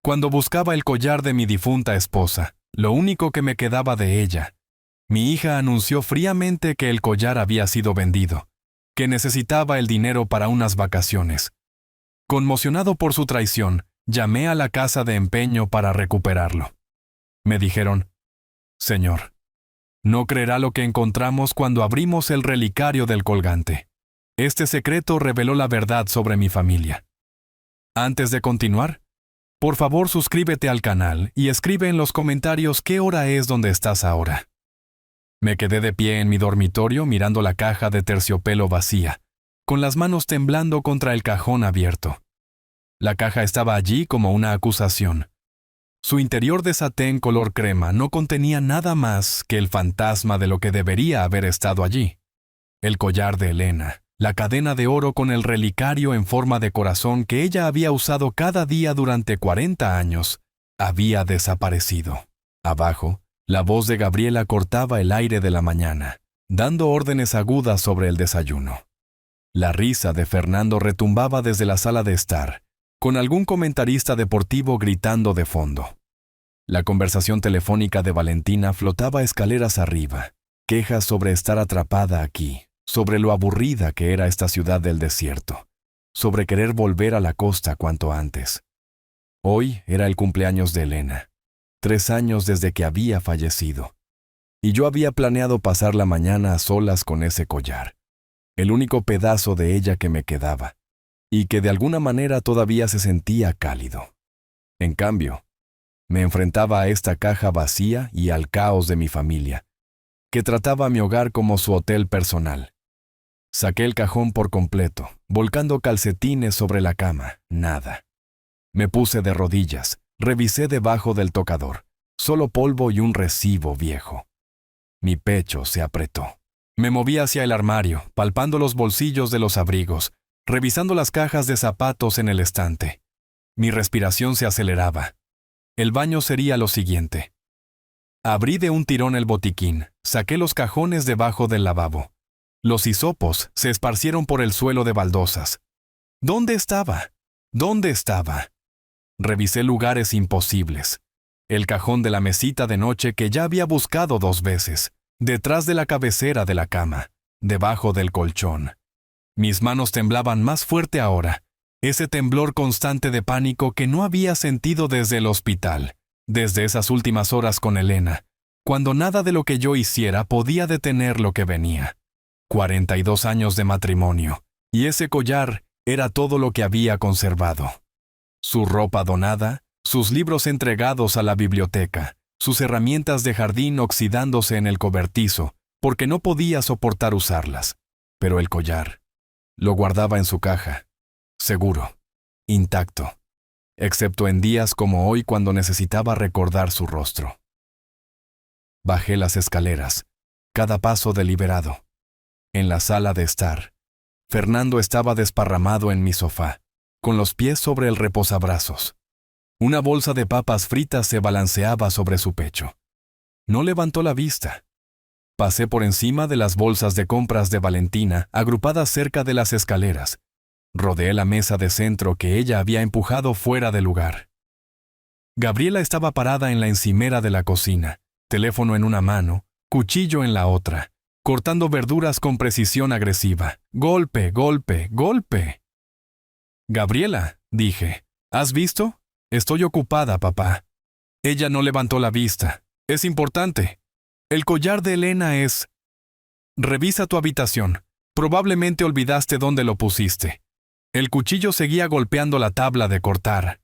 Cuando buscaba el collar de mi difunta esposa, lo único que me quedaba de ella, mi hija anunció fríamente que el collar había sido vendido, que necesitaba el dinero para unas vacaciones. Conmocionado por su traición, llamé a la casa de empeño para recuperarlo. Me dijeron: «Señor, no creerá lo que encontramos cuando abrimos el relicario del colgante. Este secreto reveló la verdad sobre mi familia». Antes de continuar, por favor suscríbete al canal y escribe en los comentarios qué hora es donde estás ahora. Me quedé de pie en mi dormitorio mirando la caja de terciopelo vacía, con las manos temblando contra el cajón abierto. La caja estaba allí como una acusación. Su interior de satén color crema no contenía nada más que el fantasma de lo que debería haber estado allí. El collar de Elena, la cadena de oro con el relicario en forma de corazón que ella había usado cada día durante 40 años, había desaparecido. Abajo, la voz de Gabriela cortaba el aire de la mañana, dando órdenes agudas sobre el desayuno. La risa de Fernando retumbaba desde la sala de estar, con algún comentarista deportivo gritando de fondo. La conversación telefónica de Valentina flotaba escaleras arriba, quejas sobre estar atrapada aquí, sobre lo aburrida que era esta ciudad del desierto, sobre querer volver a la costa cuanto antes. Hoy era el cumpleaños de Elena, 3 años desde que había fallecido, y yo había planeado pasar la mañana a solas con ese collar, el único pedazo de ella que me quedaba, y que de alguna manera todavía se sentía cálido. En cambio, me enfrentaba a esta caja vacía y al caos de mi familia, que trataba mi hogar como su hotel personal. Saqué el cajón por completo, volcando calcetines sobre la cama, nada. Me puse de rodillas, revisé debajo del tocador, solo polvo y un recibo viejo. Mi pecho se apretó. Me moví hacia el armario, palpando los bolsillos de los abrigos, revisando las cajas de zapatos en el estante. Mi respiración se aceleraba. El baño sería lo siguiente. Abrí de un tirón el botiquín, saqué los cajones debajo del lavabo. Los hisopos se esparcieron por el suelo de baldosas. ¿Dónde estaba? ¿Dónde estaba? Revisé lugares imposibles. El cajón de la mesita de noche que ya había buscado 2 veces, detrás de la cabecera de la cama, debajo del colchón. Mis manos temblaban más fuerte ahora, ese temblor constante de pánico que no había sentido desde el hospital, desde esas últimas horas con Elena, cuando nada de lo que yo hiciera podía detener lo que venía. 42 años de matrimonio, y ese collar era todo lo que había conservado. Su ropa donada, sus libros entregados a la biblioteca, sus herramientas de jardín oxidándose en el cobertizo, porque no podía soportar usarlas. Pero el collar lo guardaba en su caja, seguro, intacto, excepto en días como hoy cuando necesitaba recordar su rostro. Bajé las escaleras, cada paso deliberado. En la sala de estar, Fernando estaba desparramado en mi sofá, con los pies sobre el reposabrazos. Una bolsa de papas fritas se balanceaba sobre su pecho. No levantó la vista. Pasé por encima de las bolsas de compras de Valentina, agrupadas cerca de las escaleras. Rodeé la mesa de centro que ella había empujado fuera de lugar. Gabriela estaba parada en la encimera de la cocina, teléfono en una mano, cuchillo en la otra, cortando verduras con precisión agresiva. Golpe, golpe, golpe. «Gabriela», dije, «¿has visto? Estoy ocupada, papá». Ella no levantó la vista. «Es importante. El collar de Elena es...» «Revisa tu habitación. Probablemente olvidaste dónde lo pusiste». El cuchillo seguía golpeando la tabla de cortar.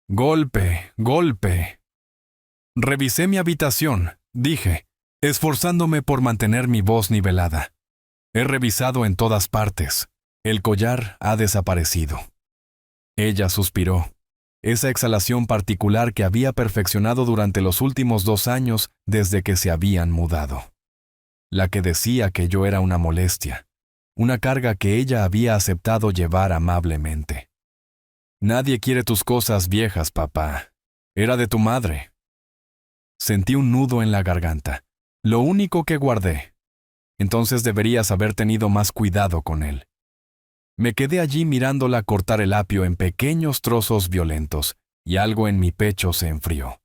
Golpe, golpe. «Revisé mi habitación», dije, esforzándome por mantener mi voz nivelada. «He revisado en todas partes. El collar ha desaparecido». Ella suspiró. Esa exhalación particular que había perfeccionado durante los últimos 2 años desde que se habían mudado. La que decía que yo era una molestia, una carga que ella había aceptado llevar amablemente. «Nadie quiere tus cosas viejas, papá. Era de tu madre». Sentí un nudo en la garganta, lo único que guardé. Entonces deberías haber tenido más cuidado con él. Me quedé allí mirándola cortar el apio en pequeños trozos violentos y algo en mi pecho se enfrió.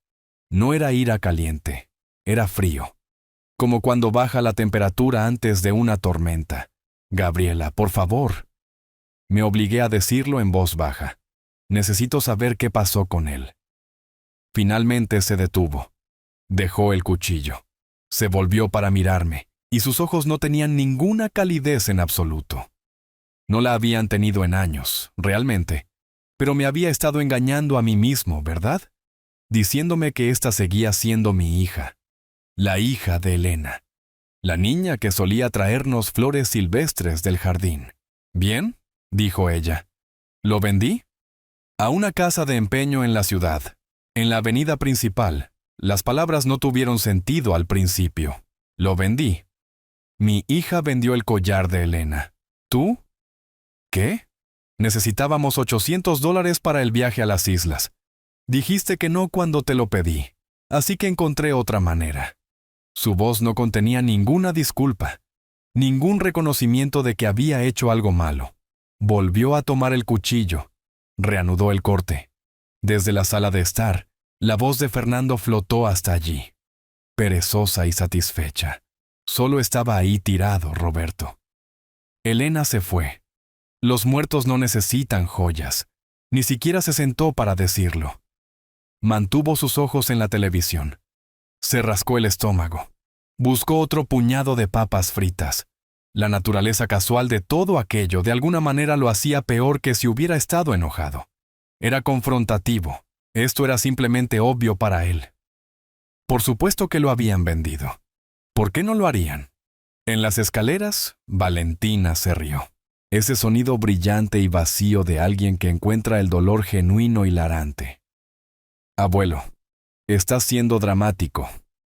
No era ira caliente, era frío, como cuando baja la temperatura antes de una tormenta. Gabriela, por favor. Me obligué a decirlo en voz baja. Necesito saber qué pasó con él. Finalmente se detuvo. Dejó el cuchillo. Se volvió para mirarme, y sus ojos no tenían ninguna calidez en absoluto. No la habían tenido en años, realmente, pero me había estado engañando a mí mismo, ¿verdad? Diciéndome que ésta seguía siendo mi hija, la hija de Elena, la niña que solía traernos flores silvestres del jardín. «Bien», dijo ella. «Lo vendí a una casa de empeño en la ciudad, en la avenida principal». Las palabras no tuvieron sentido al principio. Lo vendí. Mi hija vendió el collar de Elena. ¿Tú? ¿Qué? Necesitábamos $800 para el viaje a las islas. Dijiste que no cuando te lo pedí, así que encontré otra manera. Su voz no contenía ninguna disculpa, ningún reconocimiento de que había hecho algo malo. Volvió a tomar el cuchillo. Reanudó el corte. Desde la sala de estar, la voz de Fernando flotó hasta allí, perezosa y satisfecha. Solo estaba ahí tirado, Roberto. Elena se fue. Los muertos no necesitan joyas. Ni siquiera se sentó para decirlo. Mantuvo sus ojos en la televisión. Se rascó el estómago. Buscó otro puñado de papas fritas. La naturaleza casual de todo aquello de alguna manera lo hacía peor que si hubiera estado enojado. Era confrontativo. Esto era simplemente obvio para él. Por supuesto que lo habían vendido. ¿Por qué no lo harían? En las escaleras, Valentina se rió. Ese sonido brillante y vacío de alguien que encuentra el dolor genuino y hilarante. Abuelo, estás siendo dramático.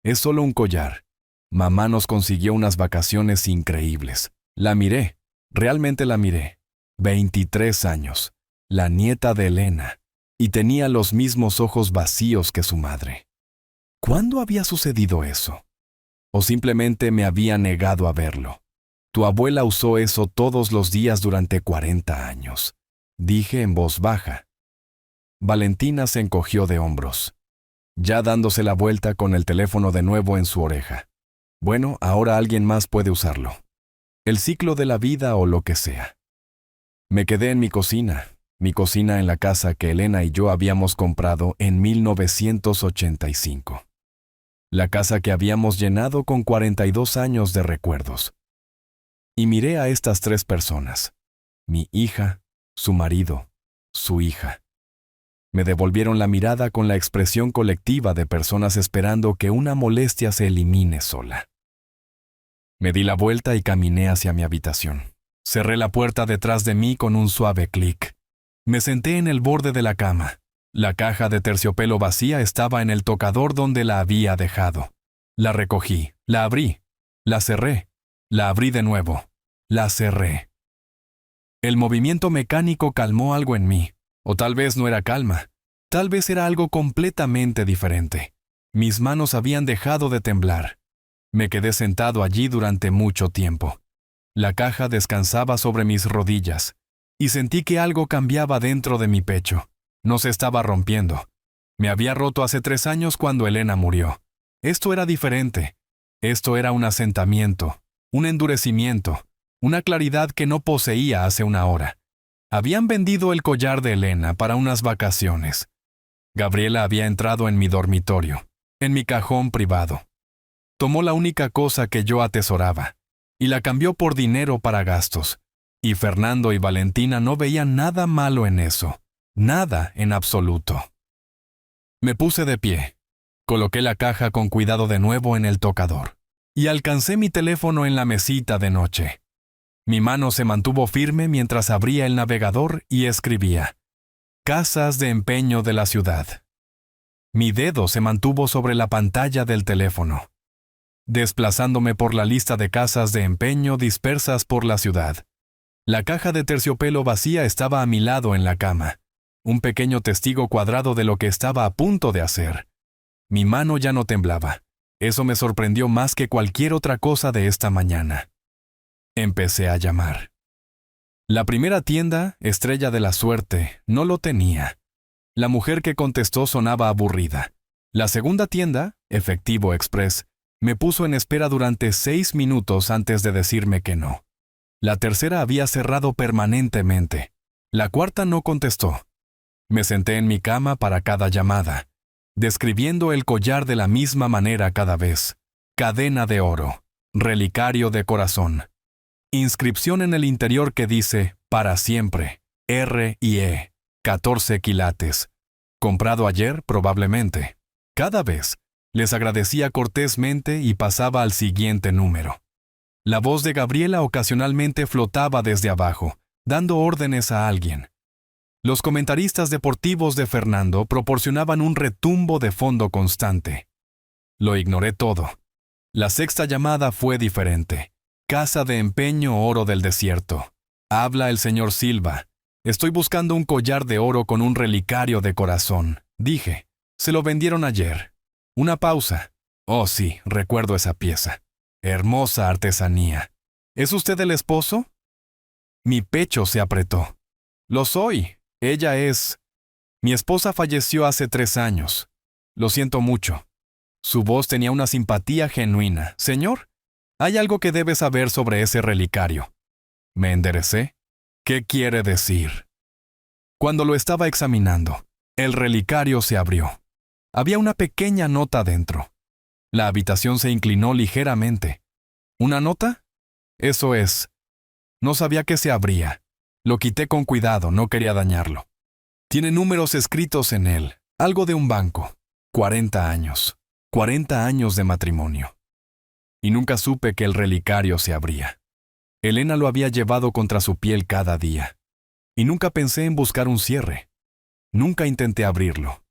Es solo un collar. Mamá nos consiguió unas vacaciones increíbles. La miré, realmente la miré. 23 años. La nieta de Elena. Y tenía los mismos ojos vacíos que su madre. ¿Cuándo había sucedido eso? ¿O simplemente me había negado a verlo? Tu abuela usó eso todos los días durante 40 años. Dije en voz baja. Valentina se encogió de hombros, ya dándose la vuelta con el teléfono de nuevo en su oreja. Bueno, ahora alguien más puede usarlo. El ciclo de la vida o lo que sea. Me quedé en mi cocina en la casa que Elena y yo habíamos comprado en 1985. La casa que habíamos llenado con 42 años de recuerdos. Y miré a estas 3 personas. Mi hija, su marido, su hija. Me devolvieron la mirada con la expresión colectiva de personas esperando que una molestia se elimine sola. Me di la vuelta y caminé hacia mi habitación. Cerré la puerta detrás de mí con un suave clic. Me senté en el borde de la cama. La caja de terciopelo vacía estaba en el tocador donde la había dejado. La recogí, la abrí, la cerré, la abrí de nuevo, la cerré. El movimiento mecánico calmó algo en mí, o tal vez no era calma, tal vez era algo completamente diferente. Mis manos habían dejado de temblar. Me quedé sentado allí durante mucho tiempo. La caja descansaba sobre mis rodillas, y sentí que algo cambiaba dentro de mi pecho. No se estaba rompiendo. Me había roto hace 3 años cuando Elena murió. Esto era diferente. Esto era un asentamiento, un endurecimiento, una claridad que no poseía hace una hora. Habían vendido el collar de Elena para unas vacaciones. Gabriela había entrado en mi dormitorio, en mi cajón privado. Tomó la única cosa que yo atesoraba, y la cambió por dinero para gastos. Y Fernando y Valentina no veían nada malo en eso, nada en absoluto. Me puse de pie, coloqué la caja con cuidado de nuevo en el tocador, y alcancé mi teléfono en la mesita de noche. Mi mano se mantuvo firme mientras abría el navegador y escribía: Casas de empeño de la ciudad. Mi dedo se mantuvo sobre la pantalla del teléfono, desplazándome por la lista de casas de empeño dispersas por la ciudad. La caja de terciopelo vacía estaba a mi lado en la cama, un pequeño testigo cuadrado de lo que estaba a punto de hacer. Mi mano ya no temblaba. Eso me sorprendió más que cualquier otra cosa de esta mañana. Empecé a llamar. La primera tienda, Estrella de la Suerte, no lo tenía. La mujer que contestó sonaba aburrida. La segunda tienda, Efectivo Express, me puso en espera durante 6 minutos antes de decirme que no. La tercera había cerrado permanentemente. La cuarta no contestó. Me senté en mi cama para cada llamada, describiendo el collar de la misma manera cada vez. Cadena de oro, relicario de corazón. Inscripción en el interior que dice, para siempre, R&E, 14 quilates. Comprado ayer, probablemente. Cada vez, les agradecía cortésmente y pasaba al siguiente número. La voz de Gabriela ocasionalmente flotaba desde abajo, dando órdenes a alguien. Los comentaristas deportivos de Fernando proporcionaban un retumbo de fondo constante. Lo ignoré todo. La sexta llamada fue diferente. Casa de empeño oro del desierto. Habla el señor Silva. Estoy buscando un collar de oro con un relicario de corazón. Dije. Se lo vendieron ayer. Una pausa. Oh sí, recuerdo esa pieza. Hermosa artesanía. ¿Es usted el esposo? Mi pecho se apretó. Lo soy. Ella es... Mi esposa falleció hace 3 años. Lo siento mucho. Su voz tenía una simpatía genuina. Señor, hay algo que debe saber sobre ese relicario. Me enderecé. ¿Qué quiere decir? Cuando lo estaba examinando, el relicario se abrió. Había una pequeña nota dentro. La habitación se inclinó ligeramente. ¿Una nota? Eso es. No sabía que se abría. Lo quité con cuidado, no quería dañarlo. Tiene números escritos en él, algo de un banco. 40 años. 40 años de matrimonio. Y nunca supe que el relicario se abría. Elena lo había llevado contra su piel cada día. Y nunca pensé en buscar un cierre. Nunca intenté abrirlo.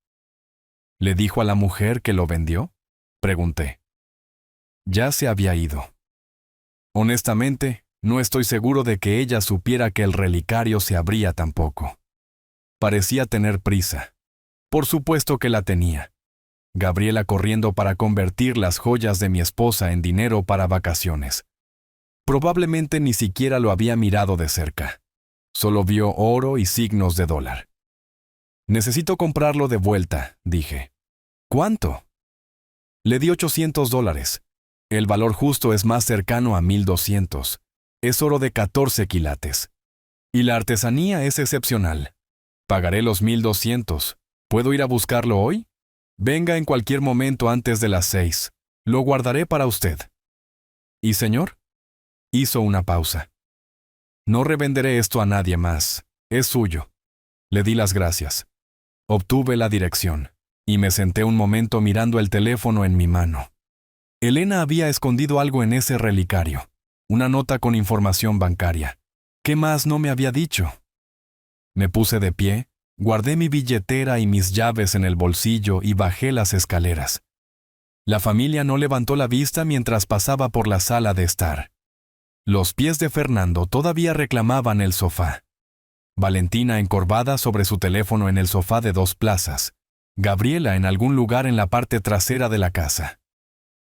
¿Le dijo a la mujer que lo vendió? Pregunté. Ya se había ido. Honestamente, no estoy seguro de que ella supiera que el relicario se abría tampoco. Parecía tener prisa. Por supuesto que la tenía. Gabriela corriendo para convertir las joyas de mi esposa en dinero para vacaciones. Probablemente ni siquiera lo había mirado de cerca. Solo vio oro y signos de dólar. Necesito comprarlo de vuelta, dije. ¿Cuánto? Le di $800. El valor justo es más cercano a 1,200. Es oro de 14 quilates. Y la artesanía es excepcional. Pagaré los 1,200. ¿Puedo ir a buscarlo hoy? Venga en cualquier momento antes de las 6. Lo guardaré para usted. ¿Y señor? Hizo una pausa. No revenderé esto a nadie más. Es suyo. Le di las gracias. Obtuve la dirección, y me senté un momento mirando el teléfono en mi mano. Elena había escondido algo en ese relicario. Una nota con información bancaria. ¿Qué más no me había dicho? Me puse de pie, guardé mi billetera y mis llaves en el bolsillo y bajé las escaleras. La familia no levantó la vista mientras pasaba por la sala de estar. Los pies de Fernando todavía reclamaban el sofá. Valentina encorvada sobre su teléfono en el sofá de 2 plazas. Gabriela en algún lugar en la parte trasera de la casa.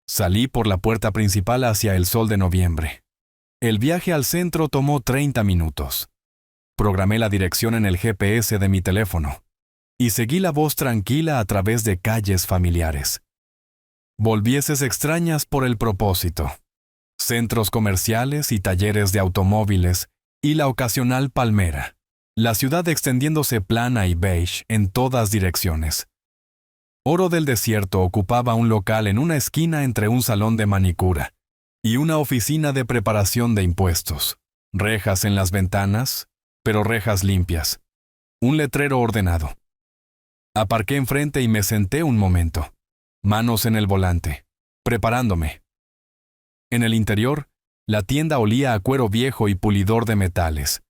Salí por la puerta principal hacia el sol de noviembre. El viaje al centro tomó 30 minutos. Programé la dirección en el GPS de mi teléfono y seguí la voz tranquila a través de calles familiares. Volvieses extrañas por el propósito. Centros comerciales y talleres de automóviles y la ocasional palmera. La ciudad extendiéndose plana y beige en todas direcciones. Oro del Desierto ocupaba un local en una esquina entre un salón de manicura y una oficina de preparación de impuestos. Rejas en las ventanas, pero rejas limpias. Un letrero ordenado. Aparqué enfrente y me senté un momento. Manos en el volante, preparándome. En el interior, la tienda olía a cuero viejo y pulidor de metales.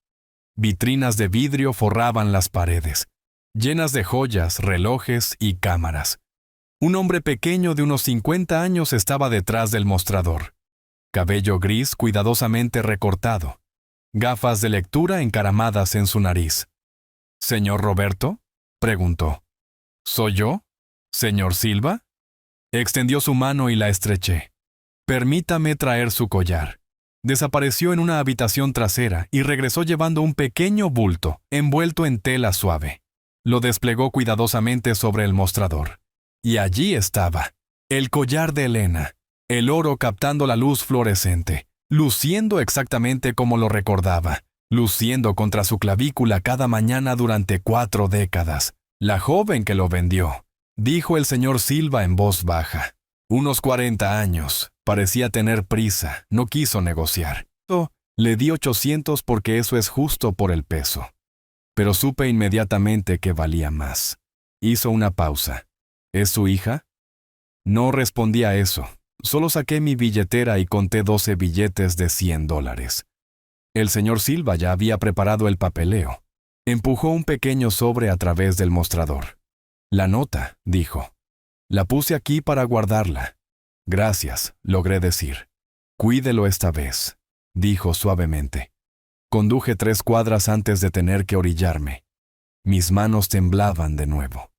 Vitrinas de vidrio forraban las paredes, llenas de joyas, relojes y cámaras. Un hombre pequeño de unos 50 años estaba detrás del mostrador. Cabello gris cuidadosamente recortado. Gafas de lectura encaramadas en su nariz. ¿Señor Roberto?, preguntó. ¿Soy yo? ¿Señor Silva? Extendió su mano y la estreché. Permítame traer su collar. Desapareció en una habitación trasera y regresó llevando un pequeño bulto, envuelto en tela suave. Lo desplegó cuidadosamente sobre el mostrador. Y allí estaba, el collar de Elena, el oro captando la luz fluorescente, luciendo exactamente como lo recordaba, luciendo contra su clavícula cada mañana durante 4 décadas. La joven que lo vendió, dijo el señor Silva en voz baja. Unos 40 años, parecía tener prisa, no quiso negociar. Le di 800 porque eso es justo por el peso. Pero supe inmediatamente que valía más. Hizo una pausa. ¿Es su hija? No respondí a eso. Solo saqué mi billetera y conté 12 billetes de $100. El señor Silva ya había preparado el papeleo. Empujó un pequeño sobre a través del mostrador. La nota, dijo. La puse aquí para guardarla. Gracias, logré decir. Cuídelo esta vez, dijo suavemente. Conduje 3 cuadras antes de tener que orillarme. Mis manos temblaban de nuevo.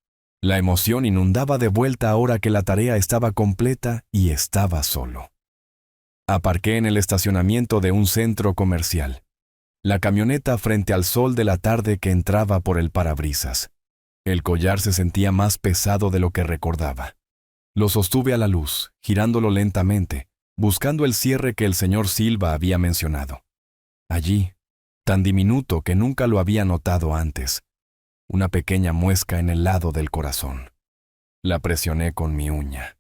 La emoción inundaba de vuelta ahora que la tarea estaba completa y estaba solo. Aparqué en el estacionamiento de un centro comercial. La camioneta frente al sol de la tarde que entraba por el parabrisas. El collar se sentía más pesado de lo que recordaba. Lo sostuve a la luz, girándolo lentamente, buscando el cierre que el señor Silva había mencionado. Allí, tan diminuto que nunca lo había notado antes, una pequeña muesca en el lado del corazón. La presioné con mi uña.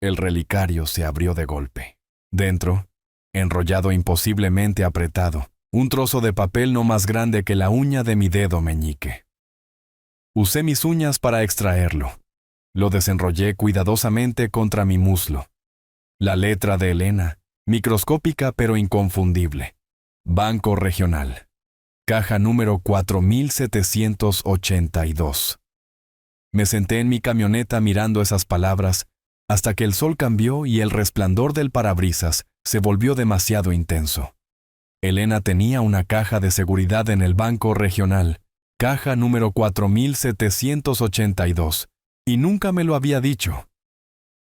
El relicario se abrió de golpe. Dentro, enrollado imposiblemente apretado, un trozo de papel no más grande que la uña de mi dedo meñique. Usé mis uñas para extraerlo. Lo desenrollé cuidadosamente contra mi muslo. La letra de Elena, microscópica pero inconfundible. Banco Regional. Caja número 4782. Me senté en mi camioneta mirando esas palabras hasta que el sol cambió y el resplandor del parabrisas se volvió demasiado intenso. Elena tenía una caja de seguridad en el Banco Regional, caja número 4782, y nunca me lo había dicho.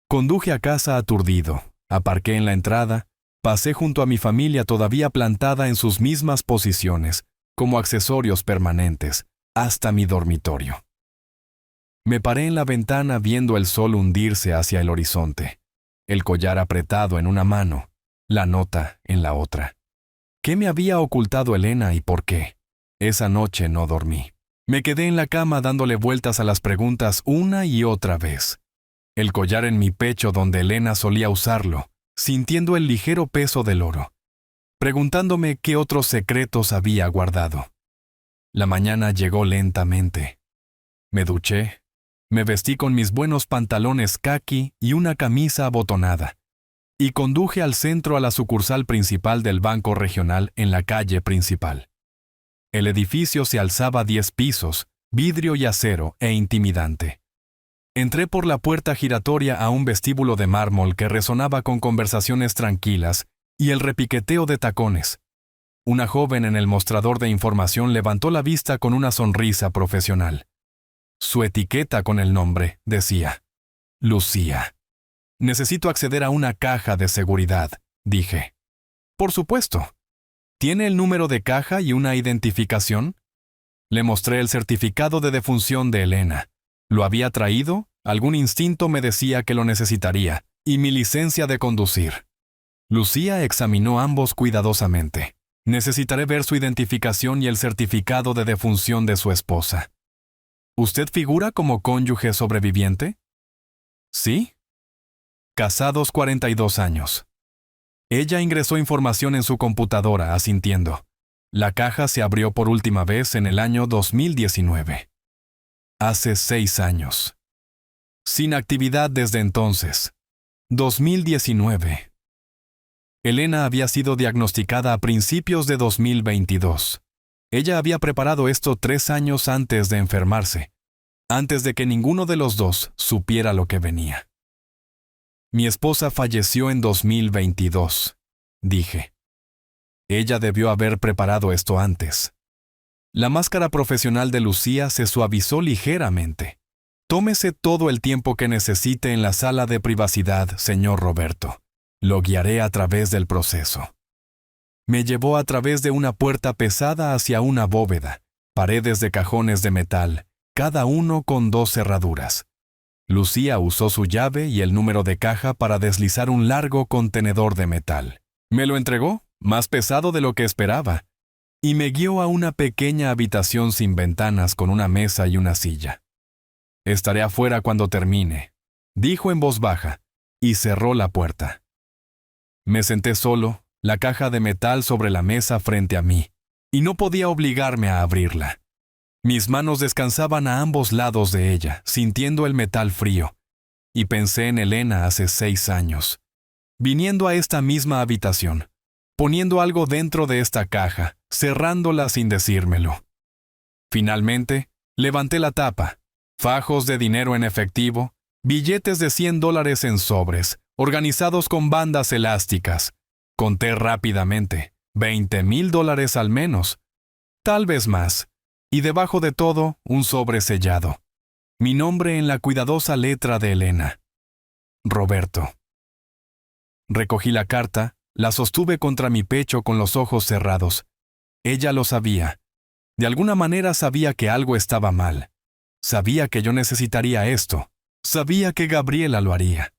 Conduje a casa aturdido, aparqué en la entrada, pasé junto a mi familia todavía plantada en sus mismas posiciones, como accesorios permanentes, hasta mi dormitorio. Me paré en la ventana viendo el sol hundirse hacia el horizonte, el collar apretado en una mano, la nota en la otra. ¿Qué me había ocultado Elena y por qué? Esa noche no dormí. Me quedé en la cama dándole vueltas a las preguntas una y otra vez. El collar en mi pecho donde Elena solía usarlo, sintiendo el ligero peso del oro, preguntándome qué otros secretos había guardado. La mañana llegó lentamente. Me duché, me vestí con mis buenos pantalones caqui y una camisa abotonada, y conduje al centro a la sucursal principal del Banco Regional en la calle principal. El edificio se alzaba 10 pisos, vidrio y acero e intimidante. Entré por la puerta giratoria a un vestíbulo de mármol que resonaba con conversaciones tranquilas y el repiqueteo de tacones. Una joven en el mostrador de información levantó la vista con una sonrisa profesional. Su etiqueta con el nombre decía: Lucía. Necesito acceder a una caja de seguridad, dije. Por supuesto. ¿Tiene el número de caja y una identificación? Le mostré el certificado de defunción de Elena. ¿Lo había traído? Algún instinto me decía que lo necesitaría, y mi licencia de conducir. Lucía examinó ambos cuidadosamente. Necesitaré ver su identificación y el certificado de defunción de su esposa. ¿Usted figura como cónyuge sobreviviente? ¿Sí? Casados 42 años. Ella ingresó información en su computadora, asintiendo. La caja se abrió por última vez en el año 2019. Hace 6 años. Sin actividad desde entonces. 2019. Elena había sido diagnosticada a principios de 2022. Ella había preparado esto 3 años antes de enfermarse, antes de que ninguno de los dos supiera lo que venía. Mi esposa falleció en 2022, dije. Ella debió haber preparado esto antes. La máscara profesional de Lucía se suavizó ligeramente. Tómese todo el tiempo que necesite en la sala de privacidad, señor Roberto. Lo guiaré a través del proceso. Me llevó a través de una puerta pesada hacia una bóveda, paredes de cajones de metal, cada uno con 2 cerraduras. Lucía usó su llave y el número de caja para deslizar un largo contenedor de metal. Me lo entregó, más pesado de lo que esperaba, y me guió a una pequeña habitación sin ventanas con una mesa y una silla. «Estaré afuera cuando termine», dijo en voz baja, y cerró la puerta. Me senté solo, la caja de metal sobre la mesa frente a mí, y no podía obligarme a abrirla. Mis manos descansaban a ambos lados de ella, sintiendo el metal frío, y pensé en Elena hace 6 años, viniendo a esta misma habitación, poniendo algo dentro de esta caja, cerrándola sin decírmelo. Finalmente, levanté la tapa, fajos de dinero en efectivo, billetes de $100 en sobres, organizados con bandas elásticas. Conté rápidamente, $20,000 al menos, tal vez más, y debajo de todo, un sobre sellado. Mi nombre en la cuidadosa letra de Elena. Roberto. Recogí la carta, la sostuve contra mi pecho con los ojos cerrados. Ella lo sabía. De alguna manera sabía que algo estaba mal. Sabía que yo necesitaría esto. Sabía que Gabriela lo haría.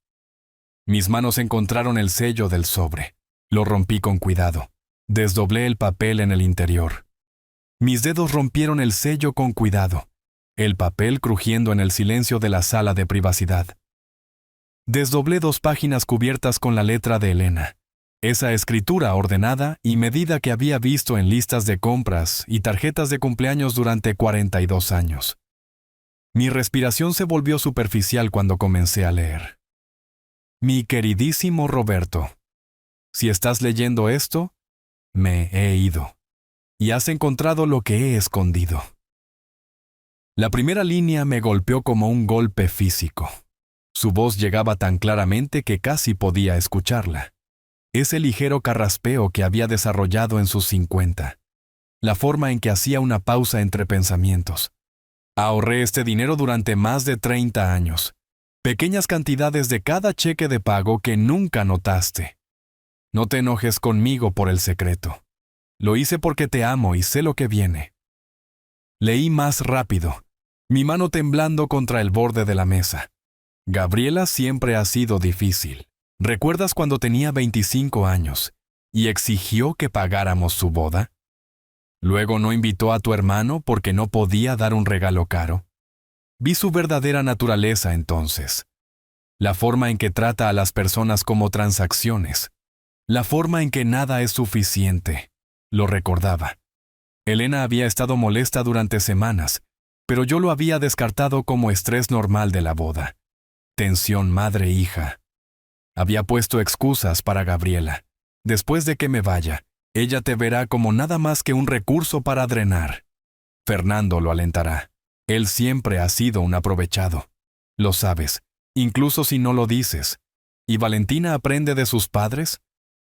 Mis manos encontraron el sello del sobre. Lo rompí con cuidado. Desdoblé el papel en el interior. Mis dedos rompieron el sello con cuidado, el papel crujiendo en el silencio de la sala de privacidad. Desdoblé 2 páginas cubiertas con la letra de Elena, esa escritura ordenada y medida que había visto en listas de compras y tarjetas de cumpleaños durante 42 años. Mi respiración se volvió superficial cuando comencé a leer. Mi queridísimo Roberto, si estás leyendo esto, me he ido. Y has encontrado lo que he escondido. La primera línea me golpeó como un golpe físico. Su voz llegaba tan claramente que casi podía escucharla. Ese ligero carraspeo que había desarrollado en sus 50. La forma en que hacía una pausa entre pensamientos. Ahorré este dinero durante más de 30 años. Pequeñas cantidades de cada cheque de pago que nunca notaste. No te enojes conmigo por el secreto. Lo hice porque te amo y sé lo que viene. Leí más rápido, mi mano temblando contra el borde de la mesa. Gabriela siempre ha sido difícil. ¿Recuerdas cuando tenía 25 años y exigió que pagáramos su boda? Luego no invitó a tu hermano porque no podía dar un regalo caro. Vi su verdadera naturaleza entonces. La forma en que trata a las personas como transacciones. La forma en que nada es suficiente. Lo recordaba. Elena había estado molesta durante semanas, pero yo lo había descartado como estrés normal de la boda. Tensión madre-hija. Había puesto excusas para Gabriela. Después de que me vaya, ella te verá como nada más que un recurso para drenar. Fernando lo alentará. Él siempre ha sido un aprovechado. Lo sabes, incluso si no lo dices. ¿Y Valentina aprende de sus padres?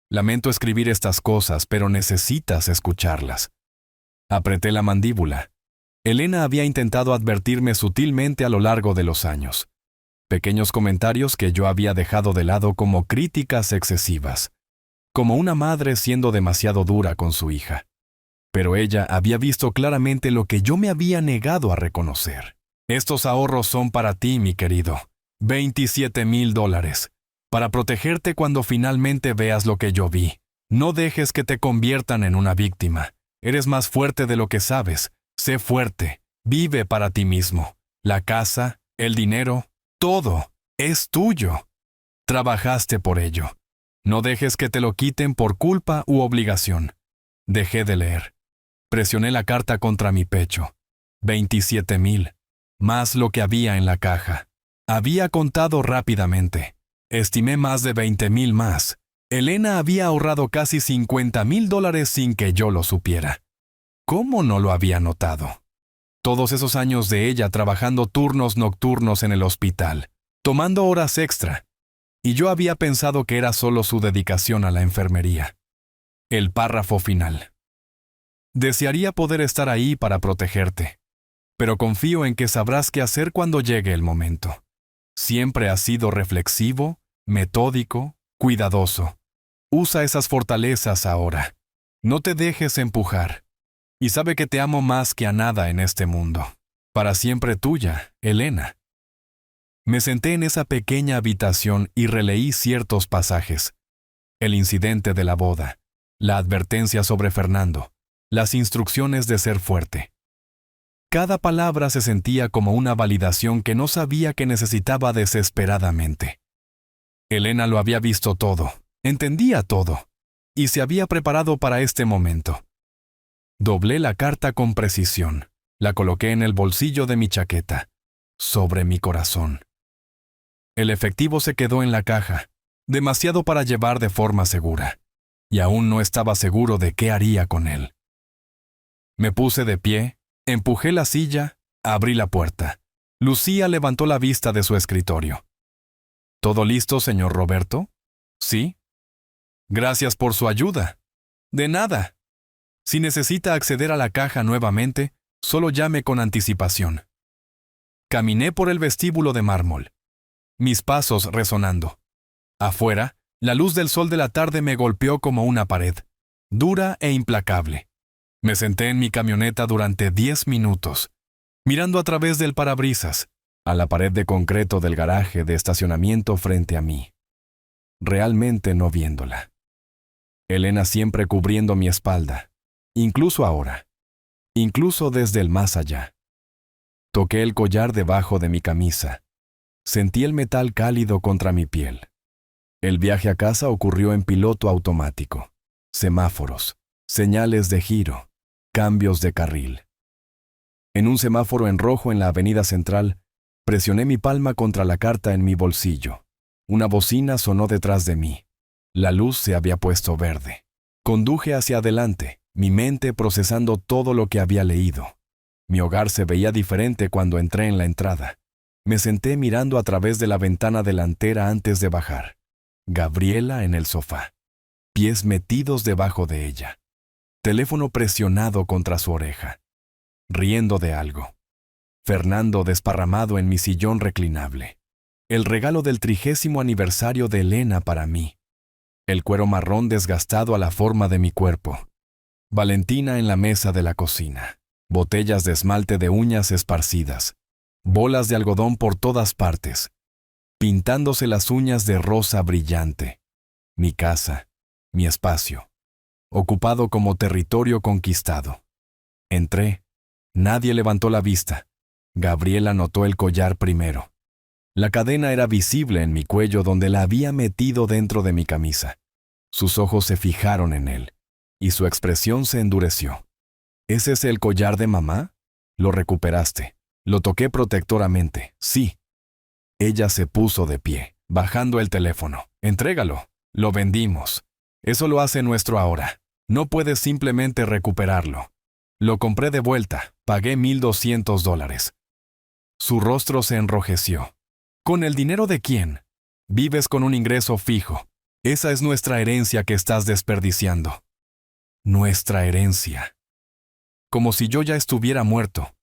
Lamento escribir estas cosas, pero necesitas escucharlas. Apreté la mandíbula. Elena había intentado advertirme sutilmente a lo largo de los años. Pequeños comentarios que yo había dejado de lado como críticas excesivas. Como una madre siendo demasiado dura con su hija. Pero ella había visto claramente lo que yo me había negado a reconocer. Estos ahorros son para ti, mi querido. $27,000. Para protegerte cuando finalmente veas lo que yo vi. No dejes que te conviertan en una víctima. Eres más fuerte de lo que sabes. Sé fuerte. Vive para ti mismo. La casa, el dinero, todo es tuyo. Trabajaste por ello. No dejes que te lo quiten por culpa u obligación. Dejé de leer. Presioné la carta contra mi pecho. 27,000. Más lo que había en la caja. Había contado rápidamente. Estimé más de 20,000 más. Elena había ahorrado casi $50,000 sin que yo lo supiera. ¿Cómo no lo había notado? Todos esos años de ella trabajando turnos nocturnos en el hospital, tomando horas extra. Y yo había pensado que era solo su dedicación a la enfermería. El párrafo final. Desearía poder estar ahí para protegerte, pero confío en que sabrás qué hacer cuando llegue el momento. Siempre has sido reflexivo, metódico, cuidadoso. Usa esas fortalezas ahora. No te dejes empujar. Y sabe que te amo más que a nada en este mundo. Para siempre tuya, Elena. Me senté en esa pequeña habitación y releí ciertos pasajes. El incidente de la boda, la advertencia sobre Fernando, las instrucciones de ser fuerte. Cada palabra se sentía como una validación que no sabía que necesitaba desesperadamente. Elena lo había visto todo, entendía todo, y se había preparado para este momento. Doblé la carta con precisión, la coloqué en el bolsillo de mi chaqueta, sobre mi corazón. El efectivo se quedó en la caja, demasiado para llevar de forma segura, y aún no estaba seguro de qué haría con él. Me puse de pie, empujé la silla, abrí la puerta. Lucía levantó la vista de su escritorio. ¿Todo listo, señor Roberto? Sí. Gracias por su ayuda. De nada. Si necesita acceder a la caja nuevamente, solo llame con anticipación. Caminé por el vestíbulo de mármol, mis pasos resonando. Afuera, la luz del sol de la tarde me golpeó como una pared, dura e implacable. Me senté en mi camioneta durante 10 minutos, mirando a través del parabrisas, a la pared de concreto del garaje de estacionamiento frente a mí, realmente no viéndola. Elena siempre cubriendo mi espalda, incluso ahora, incluso desde el más allá. Toqué el collar debajo de mi camisa. Sentí el metal cálido contra mi piel. El viaje a casa ocurrió en piloto automático. Semáforos, señales de giro, cambios de carril. En un semáforo en rojo en la avenida central, presioné mi palma contra la carta en mi bolsillo. Una bocina sonó detrás de mí. La luz se había puesto verde. Conduje hacia adelante, mi mente procesando todo lo que había leído. Mi hogar se veía diferente cuando entré en la entrada. Me senté mirando a través de la ventana delantera antes de bajar. Gabriela en el sofá, pies metidos debajo de ella. Teléfono presionado contra su oreja. Riendo de algo. Fernando desparramado en mi sillón reclinable. El regalo del 30º aniversario de Elena para mí. El cuero marrón desgastado a la forma de mi cuerpo. Valentina en la mesa de la cocina. Botellas de esmalte de uñas esparcidas. Bolas de algodón por todas partes. Pintándose las uñas de rosa brillante. Mi casa, mi espacio. Ocupado como territorio conquistado. Entré. Nadie levantó la vista. Gabriela notó el collar primero. La cadena era visible en mi cuello donde la había metido dentro de mi camisa. Sus ojos se fijaron en él, y su expresión se endureció. ¿Ese es el collar de mamá? Lo recuperaste. Lo toqué protectoramente. Sí. Ella se puso de pie, bajando el teléfono. Entrégalo. Lo vendimos. Eso lo hace nuestro ahora. No puedes simplemente recuperarlo. Lo compré de vuelta. Pagué $1,200. Su rostro se enrojeció. ¿Con el dinero de quién? Vives con un ingreso fijo. Esa es nuestra herencia que estás desperdiciando. Nuestra herencia. Como si yo ya estuviera muerto.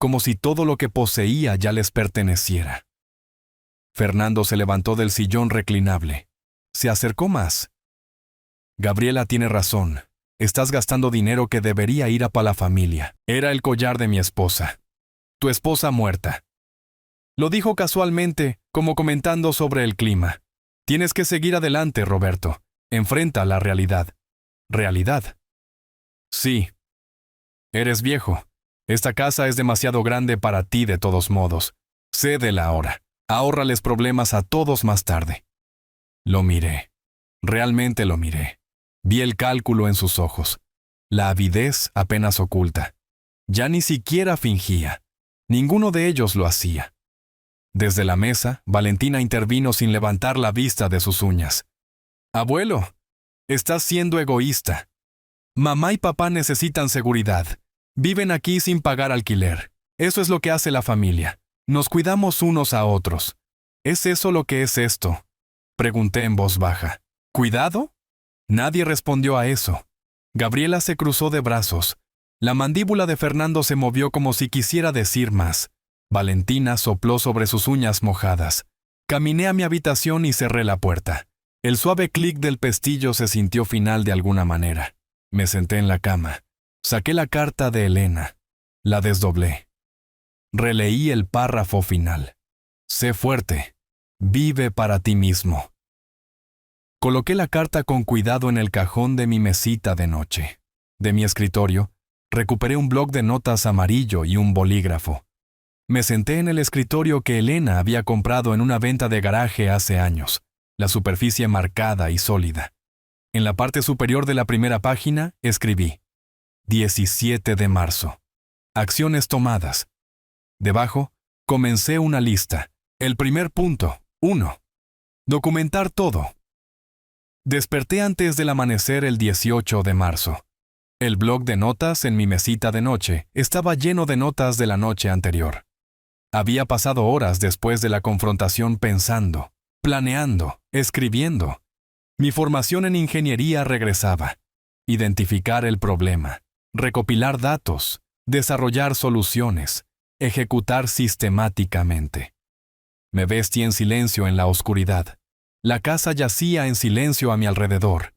Como si todo lo que poseía ya les perteneciera. Fernando se levantó del sillón reclinable. Se acercó más. Gabriela tiene razón. Estás gastando dinero que debería ir a para la familia. Era el collar de mi esposa. Tu esposa muerta. Lo dijo casualmente, como comentando sobre el clima. Tienes que seguir adelante, Roberto. Enfrenta la realidad. ¿Realidad? Sí. Eres viejo. Esta casa es demasiado grande para ti de todos modos. Cédela ahora. Ahórrales problemas a todos más tarde. Lo miré. Realmente lo miré. Vi el cálculo en sus ojos. La avidez apenas oculta. Ya ni siquiera fingía. Ninguno de ellos lo hacía. Desde la mesa, Valentina intervino sin levantar la vista de sus uñas. Abuelo, estás siendo egoísta. Mamá y papá necesitan seguridad. Viven aquí sin pagar alquiler. Eso es lo que hace la familia. Nos cuidamos unos a otros. ¿Es eso lo que es esto? Pregunté en voz baja. ¿Cuidado? Nadie respondió a eso. Gabriela se cruzó de brazos. La mandíbula de Fernando se movió como si quisiera decir más. Valentina sopló sobre sus uñas mojadas. Caminé a mi habitación y cerré la puerta. El suave clic del pestillo se sintió final de alguna manera. Me senté en la cama. Saqué la carta de Elena. La desdoblé. Releí el párrafo final. Sé fuerte. Vive para ti mismo. Coloqué la carta con cuidado en el cajón de mi mesita de noche. De mi escritorio, recuperé un bloc de notas amarillo y un bolígrafo. Me senté en el escritorio que Elena había comprado en una venta de garaje hace años, la superficie marcada y sólida. En la parte superior de la primera página escribí: 17 de marzo. Acciones tomadas. Debajo, comencé una lista. El primer punto, 1. Documentar todo. Desperté antes del amanecer el 18 de marzo. El bloc de notas en mi mesita de noche estaba lleno de notas de la noche anterior. Había pasado horas después de la confrontación pensando, planeando, escribiendo. Mi formación en ingeniería regresaba. Identificar el problema, recopilar datos, desarrollar soluciones, ejecutar sistemáticamente. Me vestí en silencio en la oscuridad. La casa yacía en silencio a mi alrededor.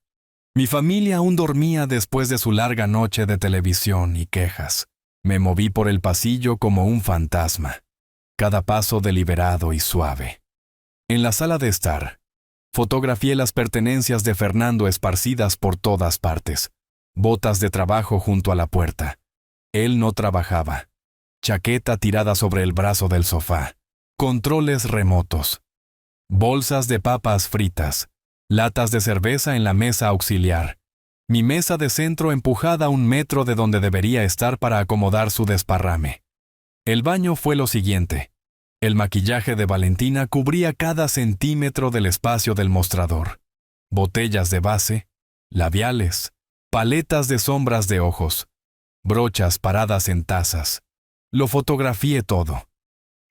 Mi familia aún dormía después de su larga noche de televisión y quejas. Me moví por el pasillo como un fantasma, cada paso deliberado y suave. En la sala de estar, fotografié las pertenencias de Fernando esparcidas por todas partes. Botas de trabajo junto a la puerta. Él no trabajaba. Chaqueta tirada sobre el brazo del sofá. Controles remotos. Bolsas de papas fritas. Latas de cerveza en la mesa auxiliar. Mi mesa de centro empujada a 1 metro de donde debería estar para acomodar su desparrame. El baño fue lo siguiente. El maquillaje de Valentina cubría cada centímetro del espacio del mostrador. Botellas de base, labiales, paletas de sombras de ojos, brochas paradas en tazas. Lo fotografié todo.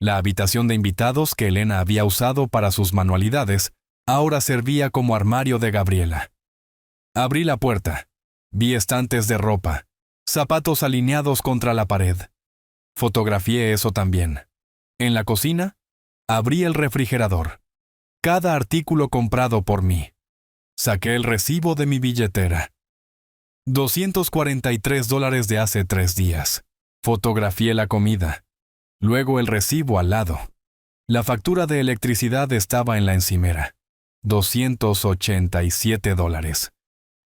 La habitación de invitados que Elena había usado para sus manualidades ahora servía como armario de Gabriela. Abrí la puerta. Vi estantes de ropa, zapatos alineados contra la pared. Fotografié eso también. En la cocina, abrí el refrigerador. Cada artículo comprado por mí. Saqué el recibo de mi billetera. $243 de hace 3 días. Fotografié la comida. Luego el recibo al lado. La factura de electricidad estaba en la encimera. $287.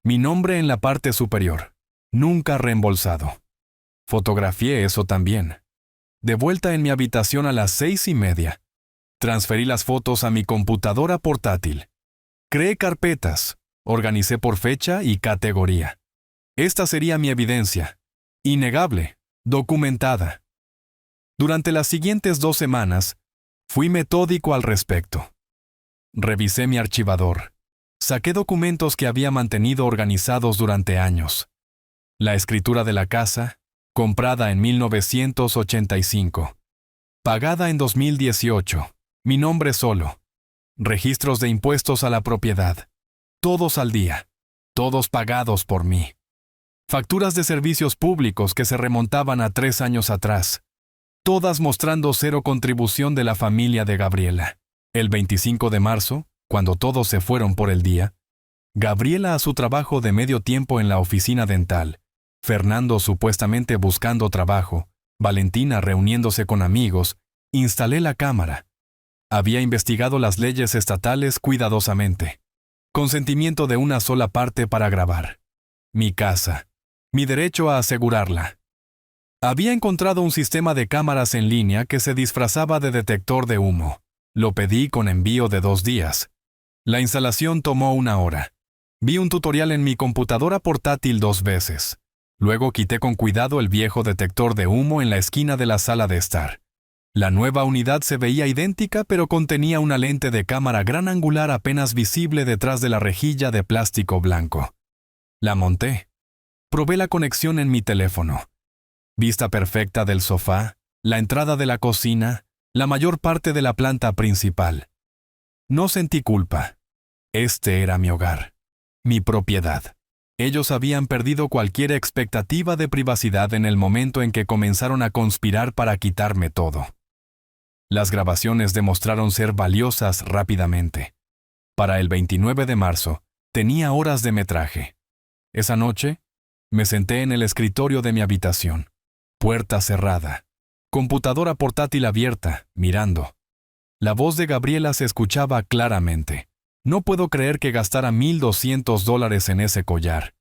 Mi nombre en la parte superior. Nunca reembolsado. Fotografié eso también. De vuelta en mi habitación a las 6:30. Transferí las fotos a mi computadora portátil. Creé carpetas. Organicé por fecha y categoría. Esta sería mi evidencia. Innegable. Documentada. Durante las siguientes 2 semanas, fui metódico al respecto. Revisé mi archivador. Saqué documentos que había mantenido organizados durante años. La escritura de la casa, comprada en 1985. Pagada en 2018. Mi nombre solo. Registros de impuestos a la propiedad. Todos al día. Todos pagados por mí. Facturas de servicios públicos que se remontaban a 3 años atrás. Todas mostrando 0 contribución de la familia de Gabriela. El 25 de marzo, cuando todos se fueron por el día, Gabriela a su trabajo de medio tiempo en la oficina dental, Fernando supuestamente buscando trabajo, Valentina reuniéndose con amigos, instalé la cámara. Había investigado las leyes estatales cuidadosamente. Consentimiento de una sola parte para grabar. Mi casa. Mi derecho a asegurarla. Había encontrado un sistema de cámaras en línea que se disfrazaba de detector de humo. Lo pedí con envío de 2 días. La instalación tomó 1 hora. Vi un tutorial en mi computadora portátil 2 veces. Luego quité con cuidado el viejo detector de humo en la esquina de la sala de estar. La nueva unidad se veía idéntica, pero contenía una lente de cámara gran angular apenas visible detrás de la rejilla de plástico blanco. La monté. Probé la conexión en mi teléfono. Vista perfecta del sofá, la entrada de la cocina, la mayor parte de la planta principal. No sentí culpa. Este era mi hogar, mi propiedad. Ellos habían perdido cualquier expectativa de privacidad en el momento en que comenzaron a conspirar para quitarme todo. Las grabaciones demostraron ser valiosas rápidamente. Para el 29 de marzo, tenía horas de metraje. Esa noche, me senté en el escritorio de mi habitación. Puerta cerrada. Computadora portátil abierta, mirando. La voz de Gabriela se escuchaba claramente. No puedo creer que gastara $1,200 en ese collar.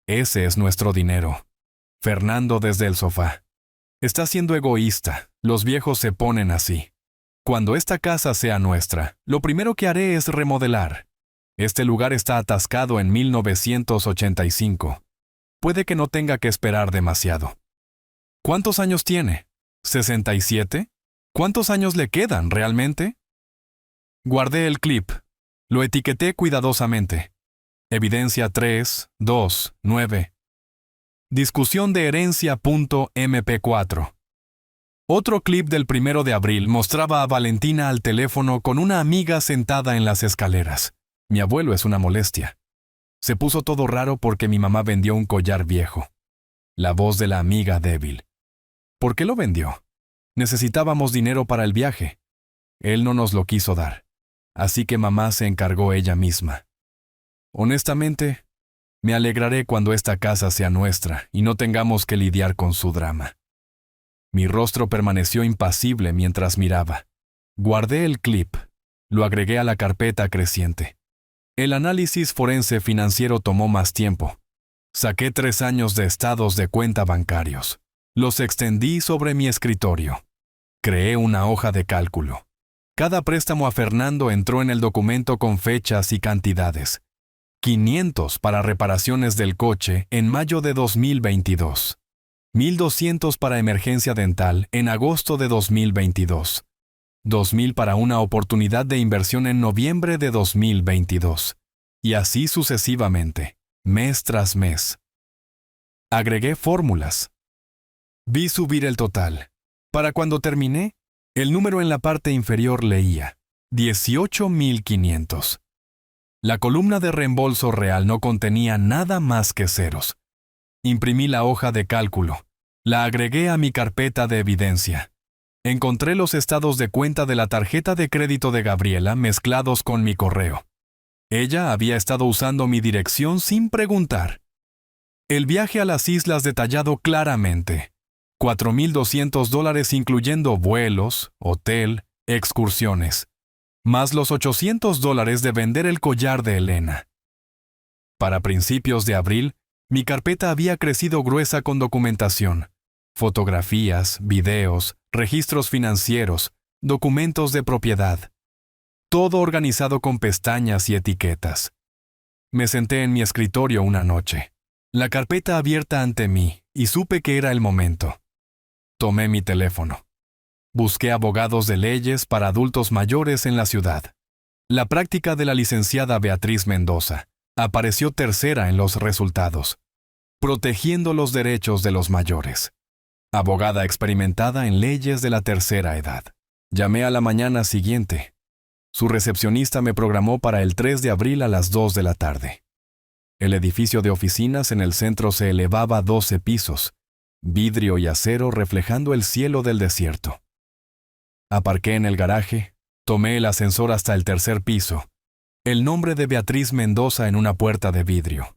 Ese es nuestro dinero. Fernando desde el sofá. Está siendo egoísta. Los viejos se ponen así. Cuando esta casa sea nuestra, lo primero que haré es remodelar. Este lugar está atascado en 1985. Puede que no tenga que esperar demasiado. ¿Cuántos años tiene? ¿67? ¿Cuántos años le quedan realmente? Guardé el clip. Lo etiqueté cuidadosamente. Evidencia 329. Discusión de herencia.mp4. Otro clip del 1 de abril mostraba a Valentina al teléfono con una amiga sentada en las escaleras. Mi abuelo es una molestia. Se puso todo raro porque mi mamá vendió un collar viejo. La voz de la amiga débil. ¿Por qué lo vendió? Necesitábamos dinero para el viaje. Él no nos lo quiso dar. Así que mamá se encargó ella misma. Honestamente, me alegraré cuando esta casa sea nuestra y no tengamos que lidiar con su drama. Mi rostro permaneció impasible mientras miraba. Guardé el clip. Lo agregué a la carpeta creciente. El análisis forense financiero tomó más tiempo. Saqué 3 años de estados de cuenta bancarios. Los extendí sobre mi escritorio. Creé una hoja de cálculo. Cada préstamo a Fernando entró en el documento con fechas y cantidades. 500 para reparaciones del coche en mayo de 2022. 1,200 para emergencia dental en agosto de 2022. 2,000 para una oportunidad de inversión en noviembre de 2022. Y así sucesivamente, mes tras mes. Agregué fórmulas. Vi subir el total. Para cuando terminé, el número en la parte inferior leía 18,500. La columna de reembolso real no contenía nada más que ceros. Imprimí la hoja de cálculo. La agregué a mi carpeta de evidencia. Encontré los estados de cuenta de la tarjeta de crédito de Gabriela mezclados con mi correo. Ella había estado usando mi dirección sin preguntar. El viaje a las islas detallado claramente. $4,200 incluyendo vuelos, hotel, excursiones. Más los $800 de vender el collar de Elena. Para principios de abril, mi carpeta había crecido gruesa con documentación. Fotografías, videos, registros financieros, documentos de propiedad. Todo organizado con pestañas y etiquetas. Me senté en mi escritorio una noche. La carpeta abierta ante mí, y supe que era el momento. Tomé mi teléfono. Busqué abogados de leyes para adultos mayores en la ciudad. La práctica de la licenciada Beatriz Mendoza apareció tercera en los resultados. Protegiendo los derechos de los mayores. Abogada experimentada en leyes de la tercera edad. Llamé a la mañana siguiente. Su recepcionista me programó para el 3 de abril a las 2 de la tarde. El edificio de oficinas en el centro se elevaba a 12 pisos, vidrio y acero reflejando el cielo del desierto. Aparqué en el garaje, tomé el ascensor hasta el 3er piso. El nombre de Beatriz Mendoza en una puerta de vidrio.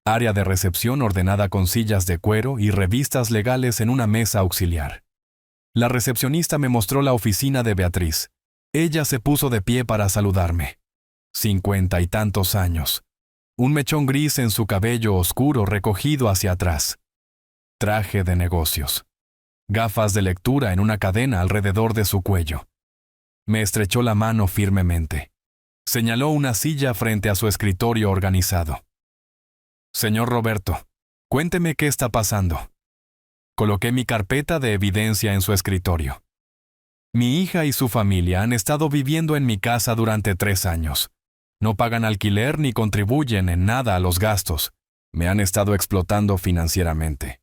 Área de recepción ordenada con sillas de cuero y revistas legales en una mesa auxiliar. La recepcionista me mostró la oficina de Beatriz. Ella se puso de pie para saludarme. 50 y tantos años. Un mechón gris en su cabello oscuro recogido hacia atrás. Traje de negocios. Gafas de lectura en una cadena alrededor de su cuello. Me estrechó la mano firmemente. Señaló una silla frente a su escritorio organizado. Señor Roberto, cuénteme qué está pasando. Coloqué mi carpeta de evidencia en su escritorio. Mi hija y su familia han estado viviendo en mi casa durante 3 años. No pagan alquiler ni contribuyen en nada a los gastos. Me han estado explotando financieramente.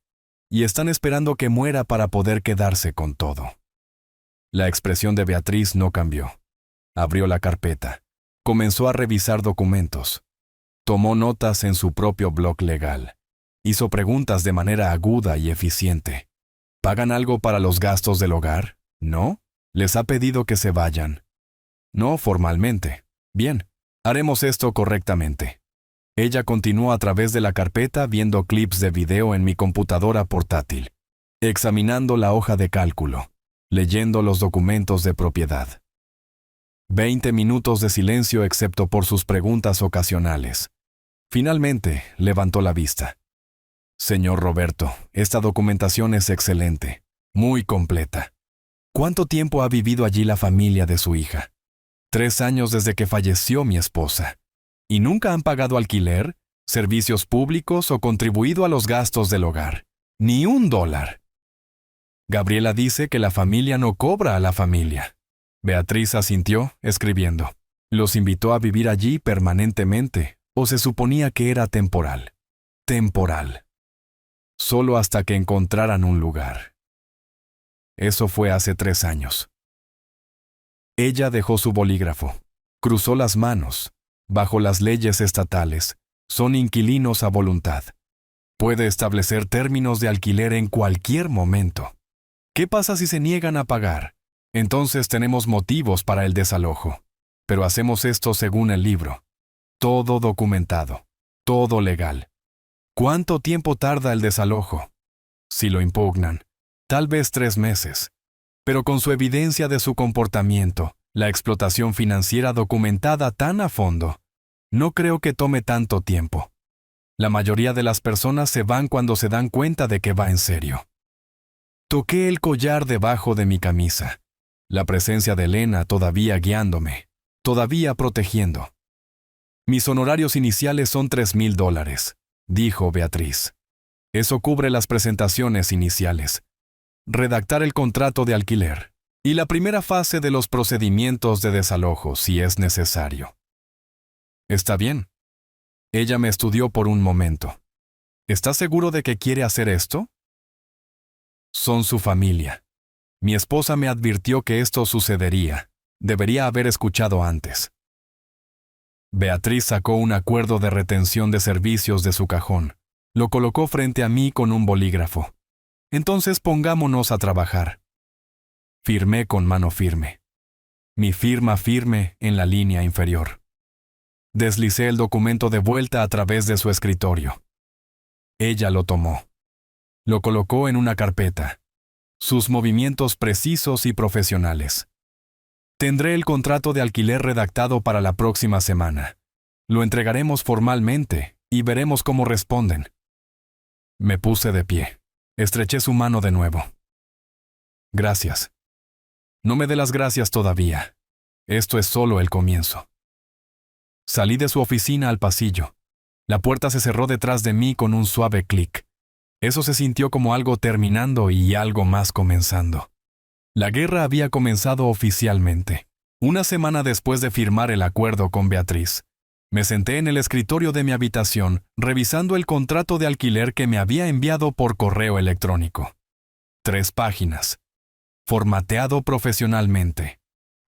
Y están esperando que muera para poder quedarse con todo. La expresión de Beatriz no cambió. Abrió la carpeta. Comenzó a revisar documentos. Tomó notas en su propio blog legal. Hizo preguntas de manera aguda y eficiente. ¿Pagan algo para los gastos del hogar? ¿No? ¿Les ha pedido que se vayan? No formalmente. Bien, haremos esto correctamente. Ella continuó a través de la carpeta viendo clips de video en mi computadora portátil. examinando la hoja de cálculo, leyendo los documentos de propiedad. 20 minutos de silencio excepto por sus preguntas ocasionales. Finalmente, levantó la vista. Señor Roberto, esta documentación es excelente, muy completa. ¿Cuánto tiempo ha vivido allí la familia de su hija? 3 años desde que falleció mi esposa. ¿Y nunca han pagado alquiler, servicios públicos o contribuido a los gastos del hogar? Ni $1. Gabriela dice que la familia no cobra a la familia. Beatriz asintió, escribiendo. Los invitó a vivir allí permanentemente, o se suponía que era temporal. Temporal. Solo hasta que encontraran un lugar. Eso fue hace 3 años. Ella dejó su bolígrafo, cruzó las manos. Bajo las leyes estatales, son inquilinos a voluntad. Puede establecer términos de alquiler en cualquier momento. ¿Qué pasa si se niegan a pagar? Entonces tenemos motivos para el desalojo. Pero hacemos esto según el libro. Todo documentado. Todo legal. ¿Cuánto tiempo tarda el desalojo? Si lo impugnan, tal vez 3 meses. Pero con su evidencia de su comportamiento, la explotación financiera documentada tan a fondo, no creo que tome tanto tiempo. La mayoría de las personas se van cuando se dan cuenta de que va en serio. Toqué el collar debajo de mi camisa. La presencia de Elena todavía guiándome, todavía protegiendo. Mis honorarios iniciales son $3,000, dijo Beatriz. Eso cubre las presentaciones iniciales, redactar el contrato de alquiler y la primera fase de los procedimientos de desalojo si es necesario. Está bien. Ella me estudió por un momento. ¿Estás seguro de que quiere hacer esto? Son su familia. Mi esposa me advirtió que esto sucedería. Debería haber escuchado antes. Beatriz sacó un acuerdo de retención de servicios de su cajón. Lo colocó frente a mí con un bolígrafo. Entonces pongámonos a trabajar. Firmé con mano firme. Mi firma firme en la línea inferior. Deslicé el documento de vuelta a través de su escritorio. Ella lo tomó. Lo colocó en una carpeta. Sus movimientos precisos y profesionales. Tendré el contrato de alquiler redactado para la próxima semana. Lo entregaremos formalmente y veremos cómo responden. Me puse de pie. Estreché su mano de nuevo. Gracias. No me dé las gracias todavía. Esto es solo el comienzo. Salí de su oficina al pasillo. La puerta se cerró detrás de mí con un suave clic. Eso se sintió como algo terminando y algo más comenzando. La guerra había comenzado oficialmente. Una semana después de firmar el acuerdo con Beatriz, me senté en el escritorio de mi habitación revisando el contrato de alquiler que me había enviado por correo electrónico. 3 páginas. Formateado profesionalmente.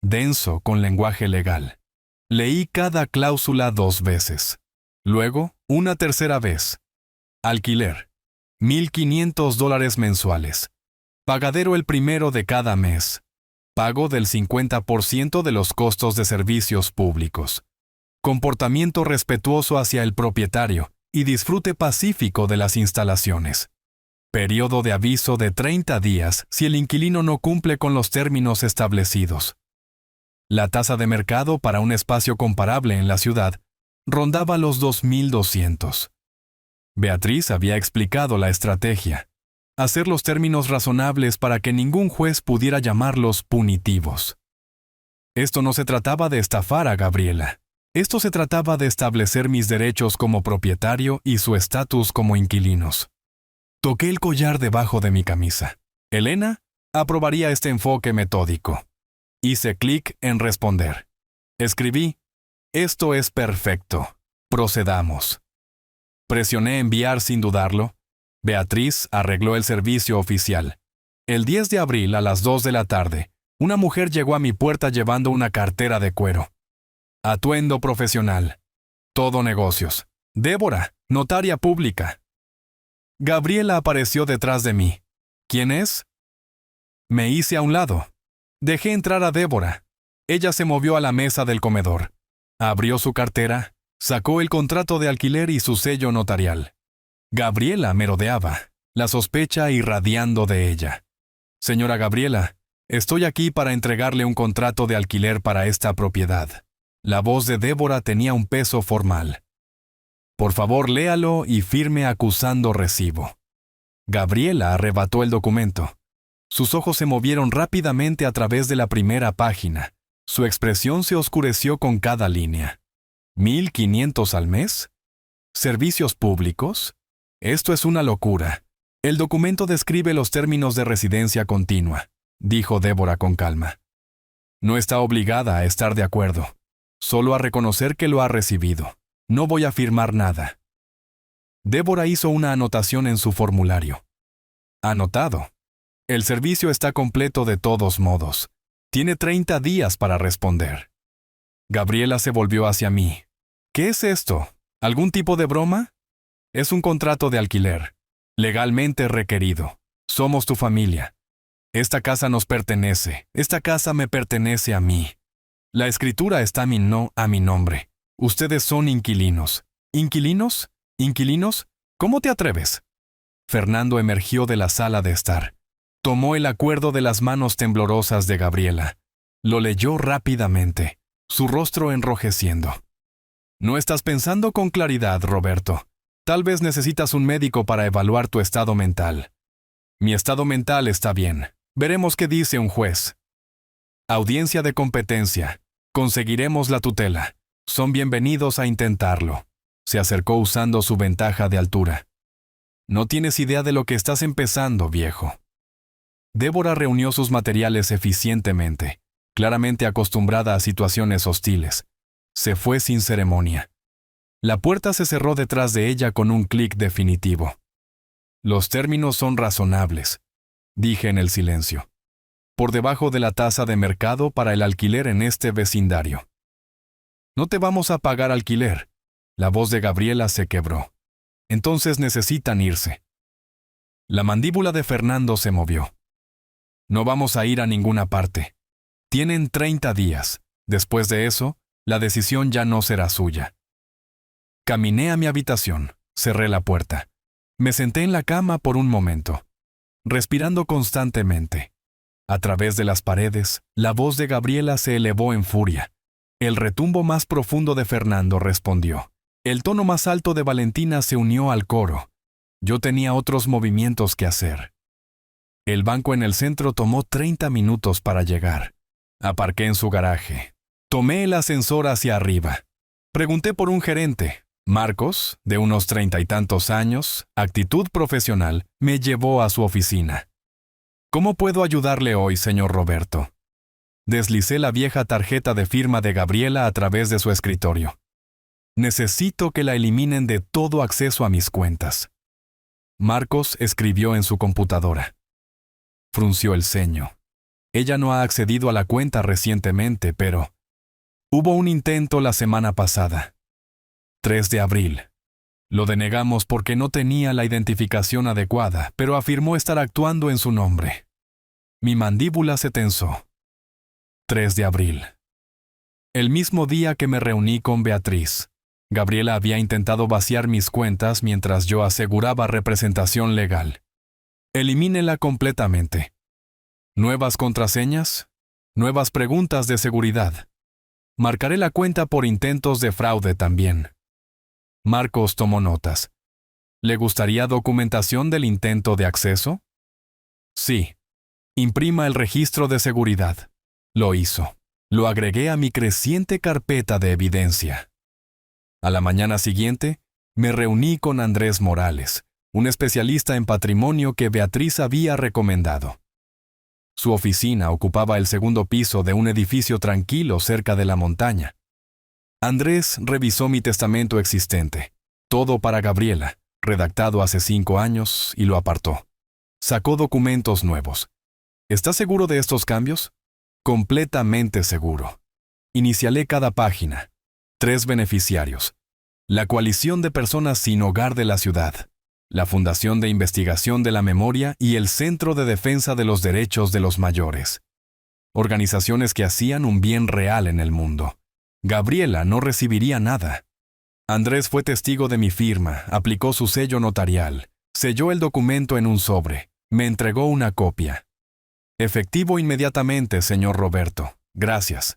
Denso con lenguaje legal. Leí cada cláusula 2 veces. Luego, una tercera vez. Alquiler. $1,500 mensuales. Pagadero el 1 de cada mes. Pago del 50% de los costos de servicios públicos. Comportamiento respetuoso hacia el propietario y disfrute pacífico de las instalaciones. Periodo de aviso de 30 días si el inquilino no cumple con los términos establecidos. La tasa de mercado para un espacio comparable en la ciudad rondaba los 2,200. Beatriz había explicado la estrategia. Hacer los términos razonables para que ningún juez pudiera llamarlos punitivos. Esto no se trataba de estafar a Gabriela. Esto se trataba de establecer mis derechos como propietario y su estatus como inquilinos. Toqué el collar debajo de mi camisa. Elena aprobaría este enfoque metódico. Hice clic en responder. Escribí, esto es perfecto. Procedamos. Presioné enviar sin dudarlo. Beatriz arregló el servicio oficial. El 10 de abril a las 2 de la tarde, una mujer llegó a mi puerta llevando una cartera de cuero. Atuendo profesional. Todo negocios. Débora, notaria pública. Gabriela apareció detrás de mí. ¿Quién es? Me hice a un lado. Dejé entrar a Débora. Ella se movió a la mesa del comedor. Abrió su cartera, sacó el contrato de alquiler y su sello notarial. Gabriela merodeaba. la sospecha irradiando de ella. Señora Gabriela, estoy aquí para entregarle un contrato de alquiler para esta propiedad. La voz de Débora tenía un peso formal. Por favor, léalo y firme acusando recibo. Gabriela arrebató el documento. Sus ojos se movieron rápidamente a través de la primera página. Su expresión se oscureció con cada línea. ¿1,500 al mes? ¿Servicios públicos? Esto es una locura. El documento describe los términos de residencia continua, dijo Débora con calma. No está obligada a estar de acuerdo, solo a reconocer que lo ha recibido. No voy a firmar nada. Débora hizo una anotación en su formulario. Anotado. El servicio está completo de todos modos. Tiene 30 días para responder. Gabriela se volvió hacia mí. ¿Qué es esto? ¿Algún tipo de broma? Es un contrato de alquiler, legalmente requerido. Somos tu familia. Esta casa nos pertenece. Esta casa me pertenece a mí. La escritura está a mi nombre. Ustedes son inquilinos. ¿Inquilinos? ¿Inquilinos? ¿Cómo te atreves? Fernando emergió de la sala de estar. Tomó el acuerdo de las manos temblorosas de Gabriela. Lo leyó rápidamente, su rostro enrojeciendo. No estás pensando con claridad, Roberto. Tal vez necesitas un médico para evaluar tu estado mental. Mi estado mental está bien. Veremos qué dice un juez. Audiencia de competencia. Conseguiremos la tutela. Son bienvenidos a intentarlo. Se acercó usando su ventaja de altura. No tienes idea de lo que estás empezando, viejo. Débora reunió sus materiales eficientemente, claramente acostumbrada a situaciones hostiles. Se fue sin ceremonia. La puerta se cerró detrás de ella con un clic definitivo. Los términos son razonables, dije en el silencio. Por debajo de la tasa de mercado para el alquiler en este vecindario. No te vamos a pagar alquiler. La voz de Gabriela se quebró. Entonces necesitan irse. La mandíbula de Fernando se movió. No vamos a ir a ninguna parte. Tienen 30 días. Después de eso, la decisión ya no será suya. Caminé a mi habitación, cerré la puerta. Me senté en la cama por un momento, respirando constantemente. A través de las paredes, la voz de Gabriela se elevó en furia. El retumbo más profundo de Fernando respondió. El tono más alto de Valentina se unió al coro. Yo tenía otros movimientos que hacer. El banco en el centro tomó 30 minutos para llegar. Aparqué en su garaje. Tomé el ascensor hacia arriba. Pregunté por un gerente. Marcos, de unos 30 y tantos años, actitud profesional, me llevó a su oficina. ¿Cómo puedo ayudarle hoy, señor Roberto? Deslicé la vieja tarjeta de firma de Gabriela a través de su escritorio. Necesito que la eliminen de todo acceso a mis cuentas. Marcos escribió en su computadora. Frunció el ceño. Ella no ha accedido a la cuenta recientemente, pero... Hubo un intento la semana pasada. 3 de abril. Lo denegamos porque no tenía la identificación adecuada, pero afirmó estar actuando en su nombre. Mi mandíbula se tensó. 3 de abril. El mismo día que me reuní con Beatriz, Gabriela había intentado vaciar mis cuentas mientras yo aseguraba representación legal. Elimínela completamente. Nuevas contraseñas, nuevas preguntas de seguridad. Marcaré la cuenta por intentos de fraude también. Marcos tomó notas. ¿Le gustaría documentación del intento de acceso? Sí. Imprima el registro de seguridad. Lo hizo. Lo agregué a mi creciente carpeta de evidencia. A la mañana siguiente, me reuní con Andrés Morales, un especialista en patrimonio que Beatriz había recomendado. Su oficina ocupaba el segundo piso de un edificio tranquilo cerca de la montaña. Andrés revisó mi testamento existente, todo para Gabriela, redactado hace 5 años, y lo apartó. Sacó documentos nuevos. ¿Estás seguro de estos cambios? Completamente seguro. Inicialé cada página. 3 beneficiarios. La coalición de personas sin hogar de la ciudad, la Fundación de Investigación de la Memoria y el Centro de Defensa de los Derechos de los Mayores. Organizaciones que hacían un bien real en el mundo. Gabriela no recibiría nada. Andrés fue testigo de mi firma, aplicó su sello notarial, Selló el documento en un sobre. Me entregó una copia. Efectivo inmediatamente, señor Roberto. Gracias.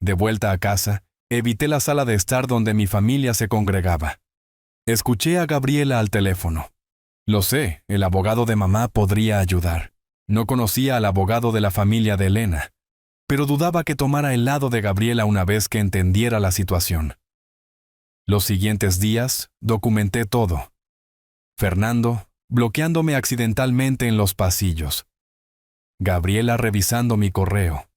De vuelta a casa, evité la sala de estar donde mi familia se congregaba. Escuché a Gabriela al teléfono. Lo sé, el abogado de mamá podría ayudar. No conocía al abogado de la familia de Elena, pero dudaba que tomara el lado de Gabriela una vez que entendiera la situación. Los siguientes días, documenté todo. Fernando, bloqueándome accidentalmente en los pasillos. Gabriela revisando mi correo.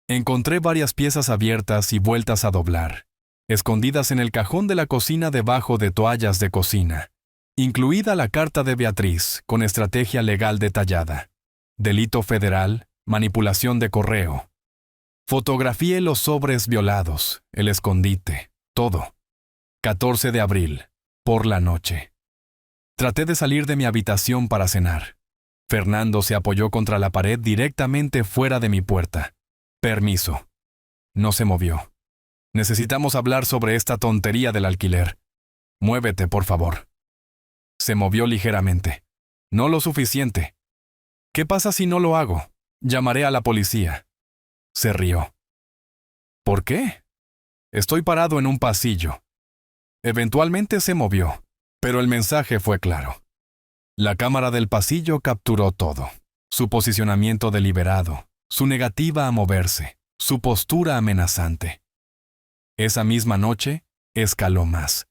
Encontré varias piezas abiertas y vueltas a doblar, escondidas en el cajón de la cocina debajo de toallas de cocina, incluida la carta de Beatriz con estrategia legal detallada. Delito federal, manipulación de correo. Fotografié los sobres violados, el escondite, todo. 14 de abril, por la noche. Traté de salir de mi habitación para cenar. Fernando se apoyó contra la pared directamente fuera de mi puerta. Permiso. No se movió. Necesitamos hablar sobre esta tontería del alquiler. Muévete, por favor. Se movió ligeramente. No lo suficiente. ¿Qué pasa si no lo hago? Llamaré a la policía. Se rió. ¿Por qué? Estoy parado en un pasillo. Eventualmente se movió, pero el mensaje fue claro. La cámara del pasillo capturó todo. Su posicionamiento deliberado, su negativa a moverse, su postura amenazante. Esa misma noche, escaló más.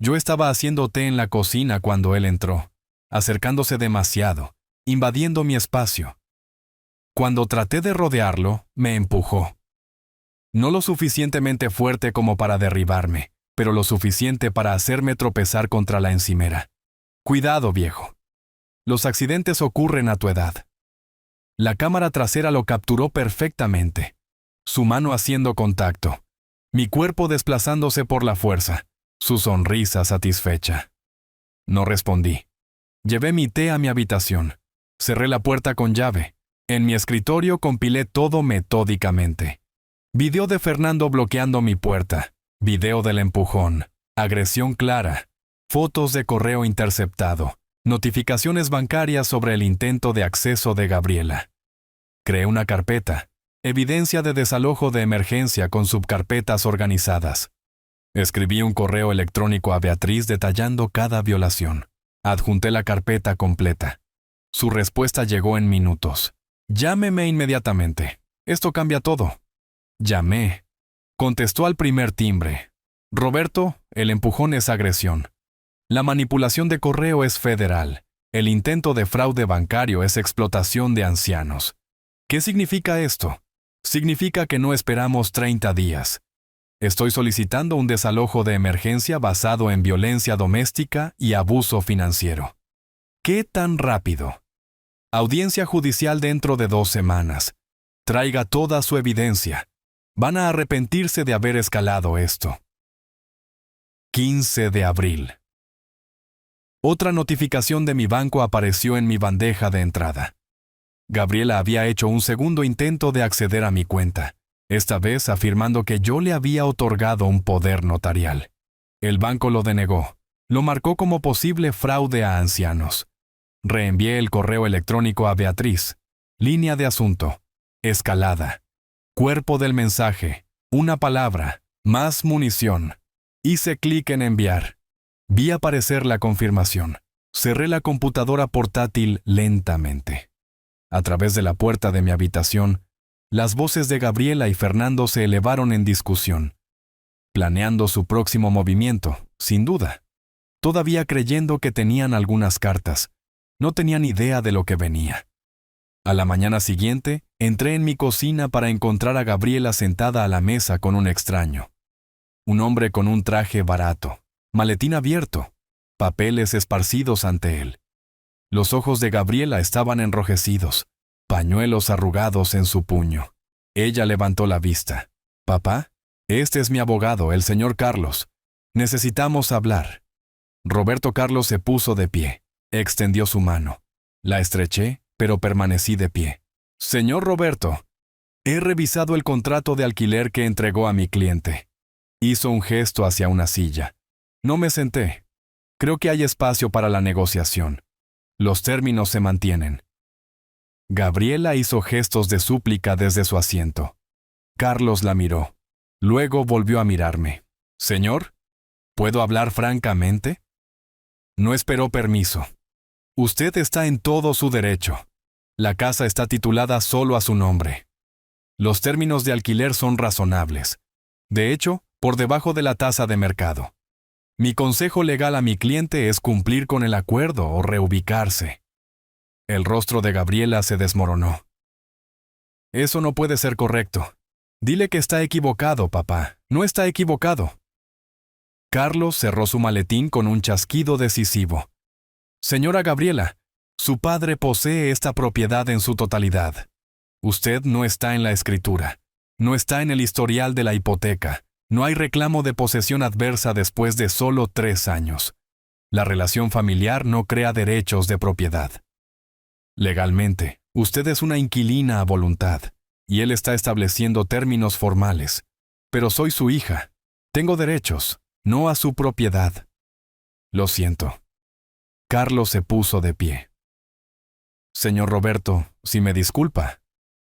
Yo estaba haciendo té en la cocina cuando él entró, acercándose demasiado, invadiendo mi espacio. Cuando traté de rodearlo, me empujó. No lo suficientemente fuerte como para derribarme, pero lo suficiente para hacerme tropezar contra la encimera. Cuidado, viejo. Los accidentes ocurren a tu edad. La cámara trasera lo capturó perfectamente. Su mano haciendo contacto. Mi cuerpo desplazándose por la fuerza. Su sonrisa satisfecha. No respondí. Llevé mi té a mi habitación. Cerré la puerta con llave. En mi escritorio compilé todo metódicamente. Video de Fernando bloqueando mi puerta. Video del empujón. Agresión clara. Fotos de correo interceptado. Notificaciones bancarias sobre el intento de acceso de Gabriela. Creé una carpeta. Evidencia de desalojo de emergencia con subcarpetas organizadas. Escribí un correo electrónico a Beatriz detallando cada violación. Adjunté la carpeta completa. Su respuesta llegó en minutos. Llámeme inmediatamente. Esto cambia todo. Llamé. Contestó al primer timbre. Roberto, el empujón es agresión. La manipulación de correo es federal. El intento de fraude bancario es explotación de ancianos. ¿Qué significa esto? Significa que no esperamos 30 días. Estoy solicitando un desalojo de emergencia basado en violencia doméstica y abuso financiero. ¿Qué tan rápido? Audiencia judicial dentro de 2 semanas. Traiga toda su evidencia. Van a arrepentirse de haber escalado esto. 15 de abril. Otra notificación de mi banco apareció en mi bandeja de entrada. Gabriela había hecho un segundo intento de acceder a mi cuenta, esta vez afirmando que yo le había otorgado un poder notarial. El banco lo denegó. Lo marcó como posible fraude a ancianos. Reenvié el correo electrónico a Beatriz. Línea de asunto. Escalada. Cuerpo del mensaje. Una palabra. Más munición. Hice clic en enviar. Vi aparecer la confirmación. Cerré la computadora portátil lentamente. A través de la puerta de mi habitación, las voces de Gabriela y Fernando se elevaron en discusión, planeando su próximo movimiento, sin duda. Todavía creyendo que tenían algunas cartas, no tenían idea de lo que venía. A la mañana siguiente, entré en mi cocina para encontrar a Gabriela sentada a la mesa con un extraño. Un hombre con un traje barato, maletín abierto, papeles esparcidos ante él. Los ojos de Gabriela estaban enrojecidos, pañuelos arrugados en su puño. Ella levantó la vista. «Papá, este es mi abogado, el señor Carlos. Necesitamos hablar». Roberto Carlos se puso de pie. Extendió su mano. La estreché, pero permanecí de pie. «Señor Roberto, he revisado el contrato de alquiler que entregó a mi cliente». Hizo un gesto hacia una silla. No me senté. Creo que hay espacio para la negociación. Los términos se mantienen. Gabriela hizo gestos de súplica desde su asiento. Carlos la miró. Luego volvió a mirarme. «Señor, ¿puedo hablar francamente?» No esperó permiso. Usted está en todo su derecho. La casa está titulada solo a su nombre. Los términos de alquiler son razonables. De hecho, por debajo de la tasa de mercado. Mi consejo legal a mi cliente es cumplir con el acuerdo o reubicarse. El rostro de Gabriela se desmoronó. Eso no puede ser correcto. Dile que está equivocado, papá. No está equivocado. Carlos cerró su maletín con un chasquido decisivo. Señora Gabriela, su padre posee esta propiedad en su totalidad. Usted no está en la escritura. No está en el historial de la hipoteca. No hay reclamo de posesión adversa después de solo 3 años. La relación familiar no crea derechos de propiedad. Legalmente, usted es una inquilina a voluntad, y él está estableciendo términos formales. Pero soy su hija. Tengo derechos, no a su propiedad. Lo siento. Carlos se puso de pie. Señor Roberto, si me disculpa.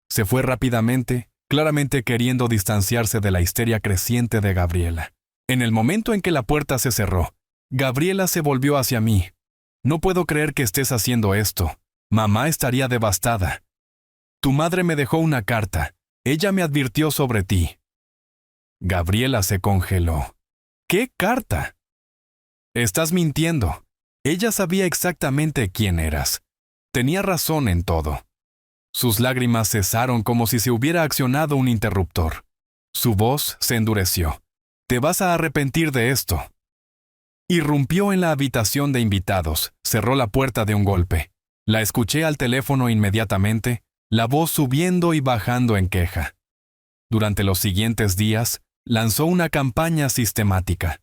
Se fue rápidamente, claramente queriendo distanciarse de la histeria creciente de Gabriela. En el momento en que la puerta se cerró, Gabriela se volvió hacia mí. No puedo creer que estés haciendo esto. Mamá estaría devastada. Tu madre me dejó una carta. Ella me advirtió sobre ti. Gabriela se congeló. ¿Qué carta? Estás mintiendo. Ella sabía exactamente quién eras. Tenía razón en todo. Sus lágrimas cesaron como si se hubiera accionado un interruptor. Su voz se endureció. Te vas a arrepentir de esto. Irrumpió en la habitación de invitados, cerró la puerta de un golpe. La escuché al teléfono inmediatamente, la voz subiendo y bajando en queja. Durante los siguientes días, lanzó una campaña sistemática.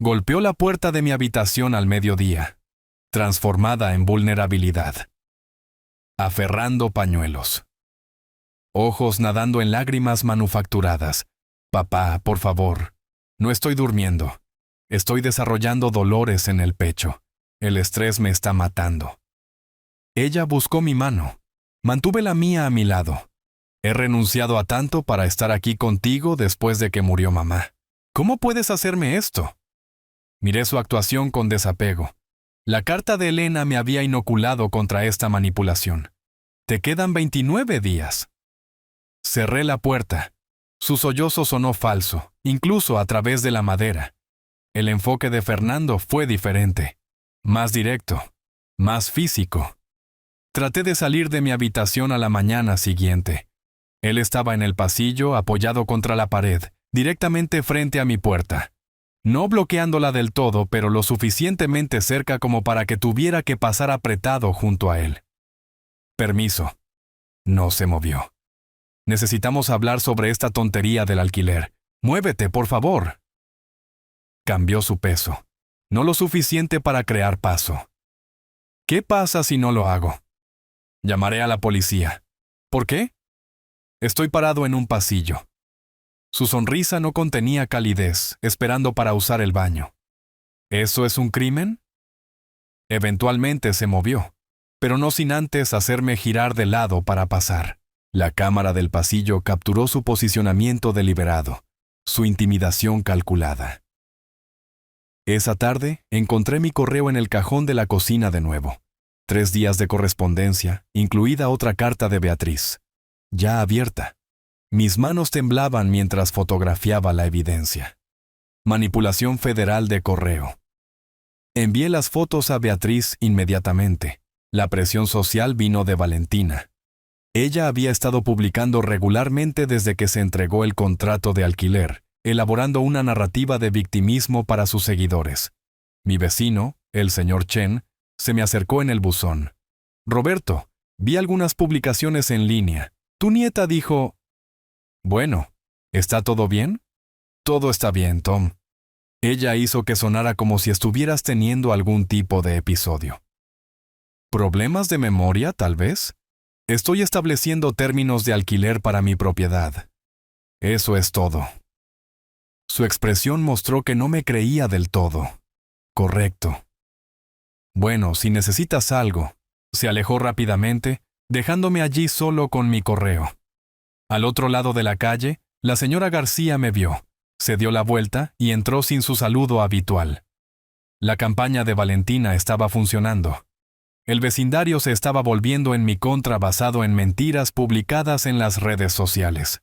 Golpeó la puerta de mi habitación al mediodía, transformada en vulnerabilidad. Aferrando pañuelos. Ojos nadando en lágrimas manufacturadas. Papá, por favor. No estoy durmiendo. Estoy desarrollando dolores en el pecho. El estrés me está matando. Ella buscó mi mano. Mantuve la mía a mi lado. He renunciado a tanto para estar aquí contigo después de que murió mamá. ¿Cómo puedes hacerme esto? Miré su actuación con desapego. La carta de Elena me había inoculado contra esta manipulación. Te quedan 29 días. Cerré la puerta. Su sollozo sonó falso, incluso a través de la madera. El enfoque de Fernando fue diferente. Más directo. Más físico. Traté de salir de mi habitación a la mañana siguiente. Él estaba en el pasillo, apoyado contra la pared, directamente frente a mi puerta. No bloqueándola del todo, pero lo suficientemente cerca como para que tuviera que pasar apretado junto a él. Permiso. No se movió. Necesitamos hablar sobre esta tontería del alquiler. Muévete, por favor. Cambió su peso. No lo suficiente para crear paso. ¿Qué pasa si no lo hago? Llamaré a la policía. ¿Por qué? Estoy parado en un pasillo. Su sonrisa no contenía calidez, esperando para usar el baño. ¿Eso es un crimen? Eventualmente se movió, pero no sin antes hacerme girar de lado para pasar. La cámara del pasillo capturó su posicionamiento deliberado, su intimidación calculada. Esa tarde encontré mi correo en el cajón de la cocina de nuevo. 3 días de correspondencia, incluida otra carta de Beatriz, ya abierta. Mis manos temblaban mientras fotografiaba la evidencia. Manipulación federal de correo. Envié las fotos a Beatriz inmediatamente. La presión social vino de Valentina. Ella había estado publicando regularmente desde que se entregó el contrato de alquiler, elaborando una narrativa de victimismo para sus seguidores. Mi vecino, el señor Chen, se me acercó en el buzón. Roberto, vi algunas publicaciones en línea. Tu nieta dijo... Bueno, ¿está todo bien? Todo está bien, Tom. Ella hizo que sonara como si estuvieras teniendo algún tipo de episodio. ¿Problemas de memoria, tal vez? Estoy estableciendo términos de alquiler para mi propiedad. Eso es todo. Su expresión mostró que no me creía del todo. Correcto. Bueno, si necesitas algo. Se alejó rápidamente, dejándome allí solo con mi correo. Al otro lado de la calle, la señora García me vio, se dio la vuelta y entró sin su saludo habitual. La campaña de Valentina estaba funcionando. El vecindario se estaba volviendo en mi contra basado en mentiras publicadas en las redes sociales.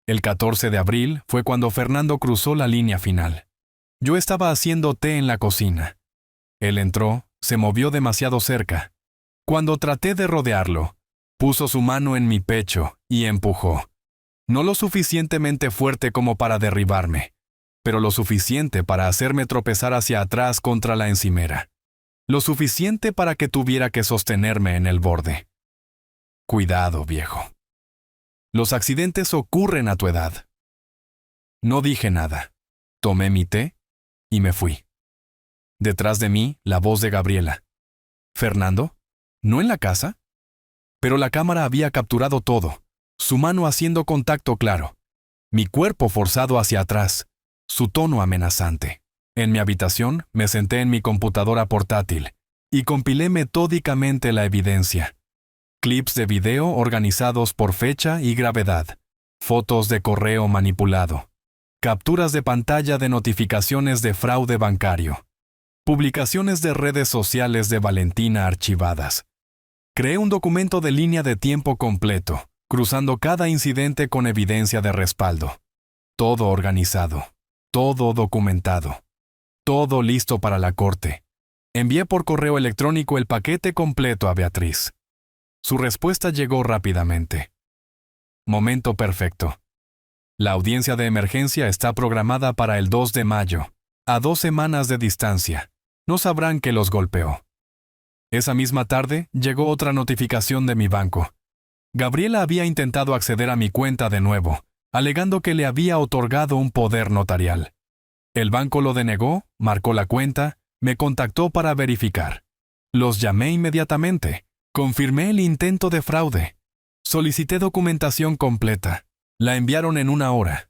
El 14 de abril fue cuando Fernando cruzó la línea final. Yo estaba haciendo té en la cocina. Él entró, se movió demasiado cerca. Cuando traté de rodearlo, puso su mano en mi pecho y empujó. No lo suficientemente fuerte como para derribarme, pero lo suficiente para hacerme tropezar hacia atrás contra la encimera. Lo suficiente para que tuviera que sostenerme en el borde. Cuidado, viejo. Los accidentes ocurren a tu edad. No dije nada. Tomé mi té y me fui. Detrás de mí, la voz de Gabriela. ¿Fernando? ¿No en la casa? Pero la cámara había capturado todo. Su mano haciendo contacto claro. Mi cuerpo forzado hacia atrás. Su tono amenazante. En mi habitación, me senté en mi computadora portátil y compilé metódicamente la evidencia. Clips de video organizados por fecha y gravedad. Fotos de correo manipulado. Capturas de pantalla de notificaciones de fraude bancario. Publicaciones de redes sociales de Valentina archivadas. Creé un documento de línea de tiempo completo, cruzando cada incidente con evidencia de respaldo. Todo organizado. Todo documentado. Todo listo para la corte. Envié por correo electrónico el paquete completo a Beatriz. Su respuesta llegó rápidamente. Momento perfecto. La audiencia de emergencia está programada para el 2 de mayo, a 2 semanas de distancia. No sabrán que los golpeó. Esa misma tarde llegó otra notificación de mi banco. Gabriela había intentado acceder a mi cuenta de nuevo, alegando que le había otorgado un poder notarial. El banco lo denegó, marcó la cuenta, me contactó para verificar. Los llamé inmediatamente. Confirmé el intento de fraude. Solicité documentación completa. La enviaron en 1 hora.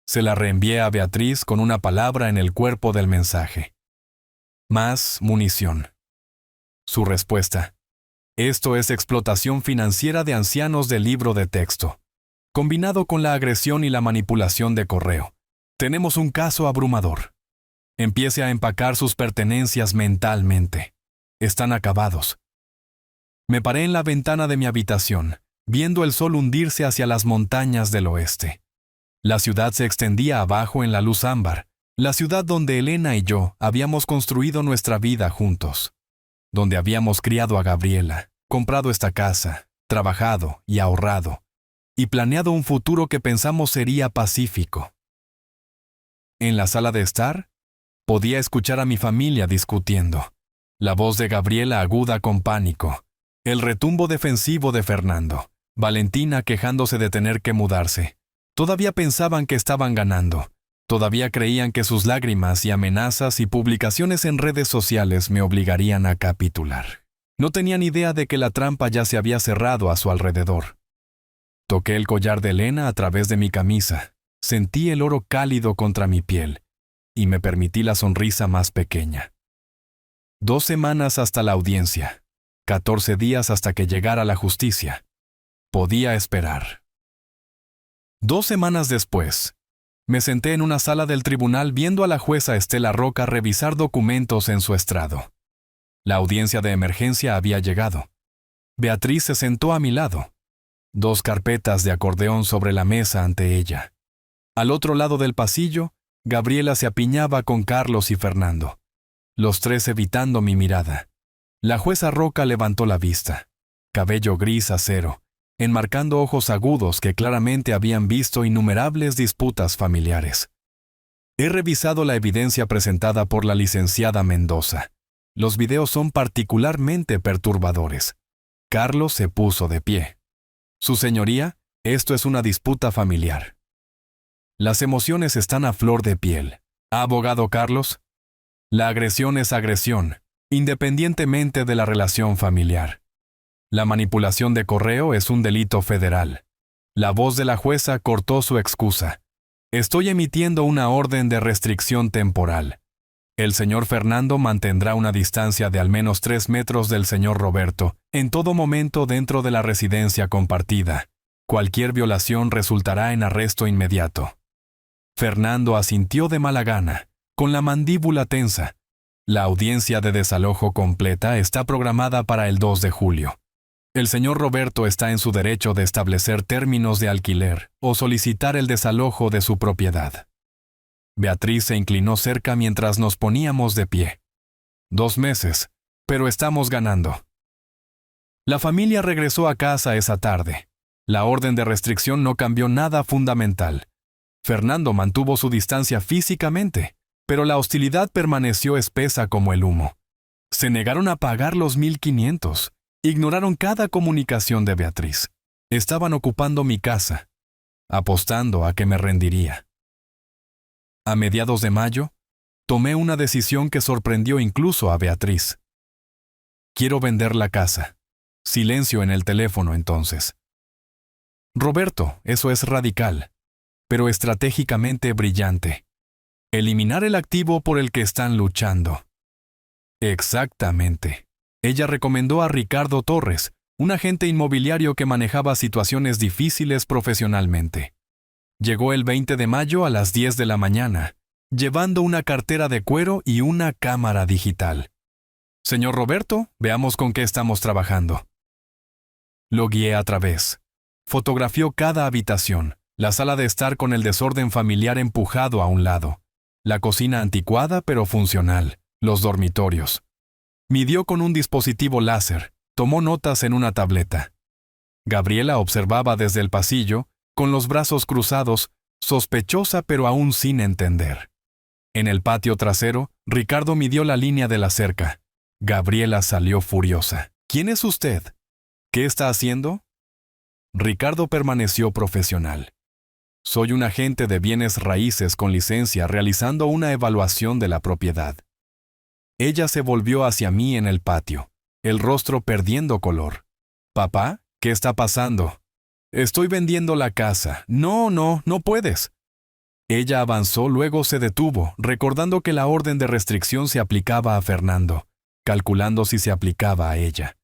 Se la reenvié a Beatriz con una palabra en el cuerpo del mensaje. Más munición. Su respuesta. Esto es explotación financiera de ancianos del libro de texto, combinado con la agresión y la manipulación de correo. Tenemos un caso abrumador. Empiece a empacar sus pertenencias mentalmente. Están acabados. Me paré en la ventana de mi habitación, viendo el sol hundirse hacia las montañas del oeste. La ciudad se extendía abajo en la luz ámbar, la ciudad donde Elena y yo habíamos construido nuestra vida juntos, donde habíamos criado a Gabriela, comprado esta casa, trabajado y ahorrado, y planeado un futuro que pensamos sería pacífico. En la sala de estar, podía escuchar a mi familia discutiendo, la voz de Gabriela aguda con pánico, el retumbo defensivo de Fernando, Valentina quejándose de tener que mudarse. Todavía pensaban que estaban ganando. Todavía creían que sus lágrimas y amenazas y publicaciones en redes sociales me obligarían a capitular. No tenían idea de que la trampa ya se había cerrado a su alrededor. Toqué el collar de Elena a través de mi camisa. Sentí el oro cálido contra mi piel y me permití la sonrisa más pequeña. 2 semanas hasta la audiencia. 14 días hasta que llegara la justicia. Podía esperar. 2 semanas después, me senté en una sala del tribunal viendo a la jueza Estela Roca revisar documentos en su estrado. La audiencia de emergencia había llegado. Beatriz se sentó a mi lado. 2 carpetas de acordeón sobre la mesa ante ella. Al otro lado del pasillo, Gabriela se apiñaba con Carlos y Fernando, los 3 evitando mi mirada. La jueza Roca levantó la vista, cabello gris acero, enmarcando ojos agudos que claramente habían visto innumerables disputas familiares. He revisado la evidencia presentada por la licenciada Mendoza. Los videos son particularmente perturbadores. Carlos se puso de pie. Su señoría, esto es una disputa familiar. Las emociones están a flor de piel. ¿Abogado Carlos? La agresión es agresión, independientemente de la relación familiar. La manipulación de correo es un delito federal. La voz de la jueza cortó su excusa. Estoy emitiendo una orden de restricción temporal. El señor Fernando mantendrá una distancia de al menos 3 metros del señor Roberto, en todo momento dentro de la residencia compartida. Cualquier violación resultará en arresto inmediato. Fernando asintió de mala gana, con la mandíbula tensa. La audiencia de desalojo completa está programada para el 2 de julio. El señor Roberto está en su derecho de establecer términos de alquiler o solicitar el desalojo de su propiedad. Beatriz se inclinó cerca mientras nos poníamos de pie. 2 meses, pero estamos ganando. La familia regresó a casa esa tarde. La orden de restricción no cambió nada fundamental. Fernando mantuvo su distancia físicamente, pero la hostilidad permaneció espesa como el humo. Se negaron a pagar los 1,500. Ignoraron cada comunicación de Beatriz. Estaban ocupando mi casa, apostando a que me rendiría. A mediados de mayo, tomé una decisión que sorprendió incluso a Beatriz. Quiero vender la casa. Silencio en el teléfono entonces. Roberto, eso es radical, pero estratégicamente brillante. Eliminar el activo por el que están luchando. Exactamente. Ella recomendó a Ricardo Torres, un agente inmobiliario que manejaba situaciones difíciles profesionalmente. Llegó el 20 de mayo a las 10 de la mañana, llevando una cartera de cuero y una cámara digital. Señor Roberto, veamos con qué estamos trabajando. Lo guié a través. Fotografió cada habitación, la sala de estar con el desorden familiar empujado a un lado, la cocina anticuada pero funcional, los dormitorios. Midió con un dispositivo láser, tomó notas en una tableta. Gabriela observaba desde el pasillo, con los brazos cruzados, sospechosa pero aún sin entender. En el patio trasero, Ricardo midió la línea de la cerca. Gabriela salió furiosa. ¿Quién es usted? ¿Qué está haciendo? Ricardo permaneció profesional. Soy un agente de bienes raíces con licencia realizando una evaluación de la propiedad. Ella se volvió hacia mí en el patio, el rostro perdiendo color. «Papá, ¿qué está pasando?» «Estoy vendiendo la casa». No puedes». Ella avanzó, luego se detuvo, recordando que la orden de restricción se aplicaba a Fernando, calculando si se aplicaba a ella.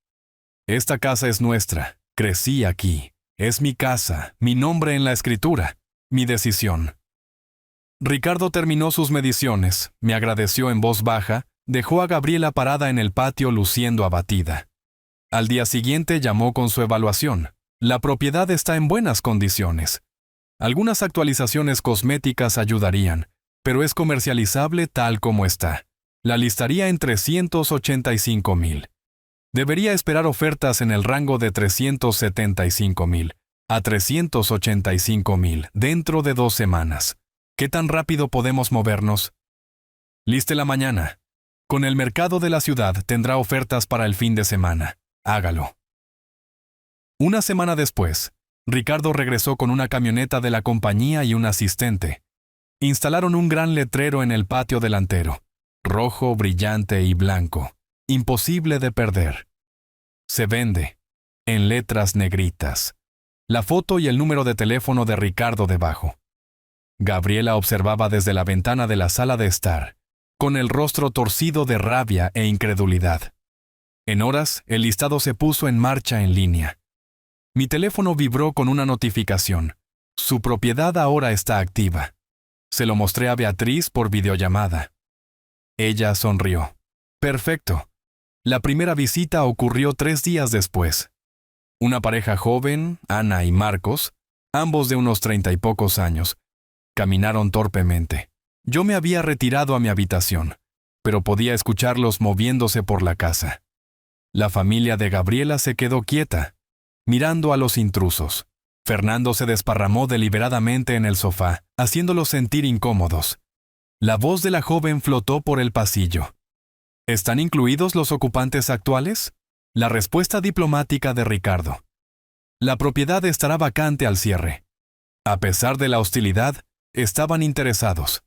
«Esta casa es nuestra. Crecí aquí. Es mi casa, mi nombre en la escritura, mi decisión». Ricardo terminó sus mediciones, me agradeció en voz baja, dejó a Gabriela parada en el patio luciendo abatida. Al día siguiente llamó con su evaluación. La propiedad está en buenas condiciones. Algunas actualizaciones cosméticas ayudarían, pero es comercializable tal como está. La listaría en 385,000. Debería esperar ofertas en el rango de 375,000 a 385,000 dentro de 2 semanas. ¿Qué tan rápido podemos movernos? Liste la mañana. Con el mercado de la ciudad tendrá ofertas para el fin de semana. Hágalo. Una semana después, Ricardo regresó con una camioneta de la compañía y un asistente. Instalaron un gran letrero en el patio delantero, rojo, brillante y blanco, imposible de perder. Se vende, en letras negritas. La foto y el número de teléfono de Ricardo debajo. Gabriela observaba desde la ventana de la sala de estar, con el rostro torcido de rabia e incredulidad. En horas, el listado se puso en marcha en línea. Mi teléfono vibró con una notificación. Su propiedad ahora está activa. Se lo mostré a Beatriz por videollamada. Ella sonrió. Perfecto. La primera visita ocurrió 3 días después. Una pareja joven, Ana y Marcos, ambos de unos 30 y pocos años, caminaron torpemente. Yo me había retirado a mi habitación, pero podía escucharlos moviéndose por la casa. La familia de Gabriela se quedó quieta, mirando a los intrusos. Fernando se desparramó deliberadamente en el sofá, haciéndolos sentir incómodos. La voz de la joven flotó por el pasillo. ¿Están incluidos los ocupantes actuales? La respuesta diplomática de Ricardo. La propiedad estará vacante al cierre. A pesar de la hostilidad, estaban interesados.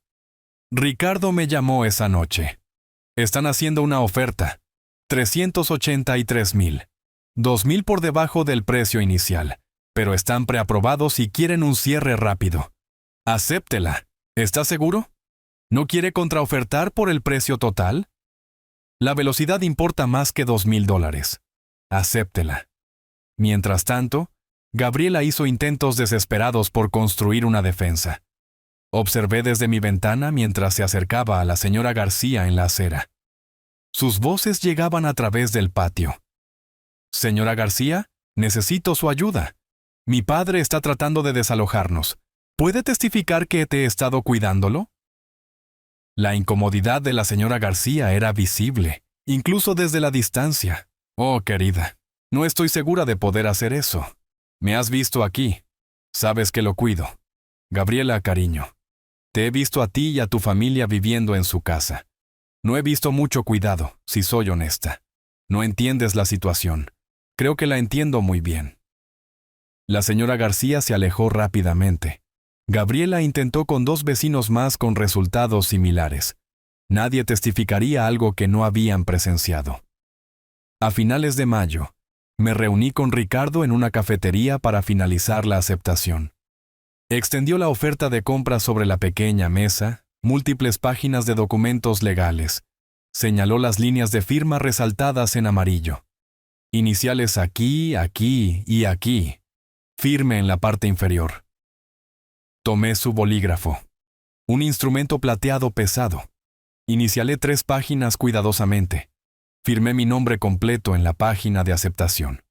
Ricardo me llamó esa noche. Están haciendo una oferta. 383,000. 2,000 por debajo del precio inicial, pero están preaprobados y quieren un cierre rápido. Acéptela. ¿Está seguro? ¿No quiere contraofertar por el precio total? La velocidad importa más que $2,000. Acéptela. Mientras tanto, Gabriela hizo intentos desesperados por construir una defensa. Observé desde mi ventana mientras se acercaba a la señora García en la acera. Sus voces llegaban a través del patio. Señora García, necesito su ayuda. Mi padre está tratando de desalojarnos. ¿Puede testificar que te he estado cuidándolo? La incomodidad de la señora García era visible, incluso desde la distancia. Oh, querida, no estoy segura de poder hacer eso. Me has visto aquí. Sabes que lo cuido. Gabriela, cariño. Te he visto a ti y a tu familia viviendo en su casa. No he visto mucho cuidado, si soy honesta. No entiendes la situación. Creo que la entiendo muy bien. La señora García se alejó rápidamente. Gabriela intentó con 2 vecinos más con resultados similares. Nadie testificaría algo que no habían presenciado. A finales de mayo, me reuní con Ricardo en una cafetería para finalizar la aceptación. Extendió la oferta de compra sobre la pequeña mesa, múltiples páginas de documentos legales. Señaló las líneas de firma resaltadas en amarillo. Iniciales aquí, aquí y aquí. Firme en la parte inferior. Tomé su bolígrafo. Un instrumento plateado pesado. Inicialé 3 páginas cuidadosamente. Firmé mi nombre completo en la página de aceptación.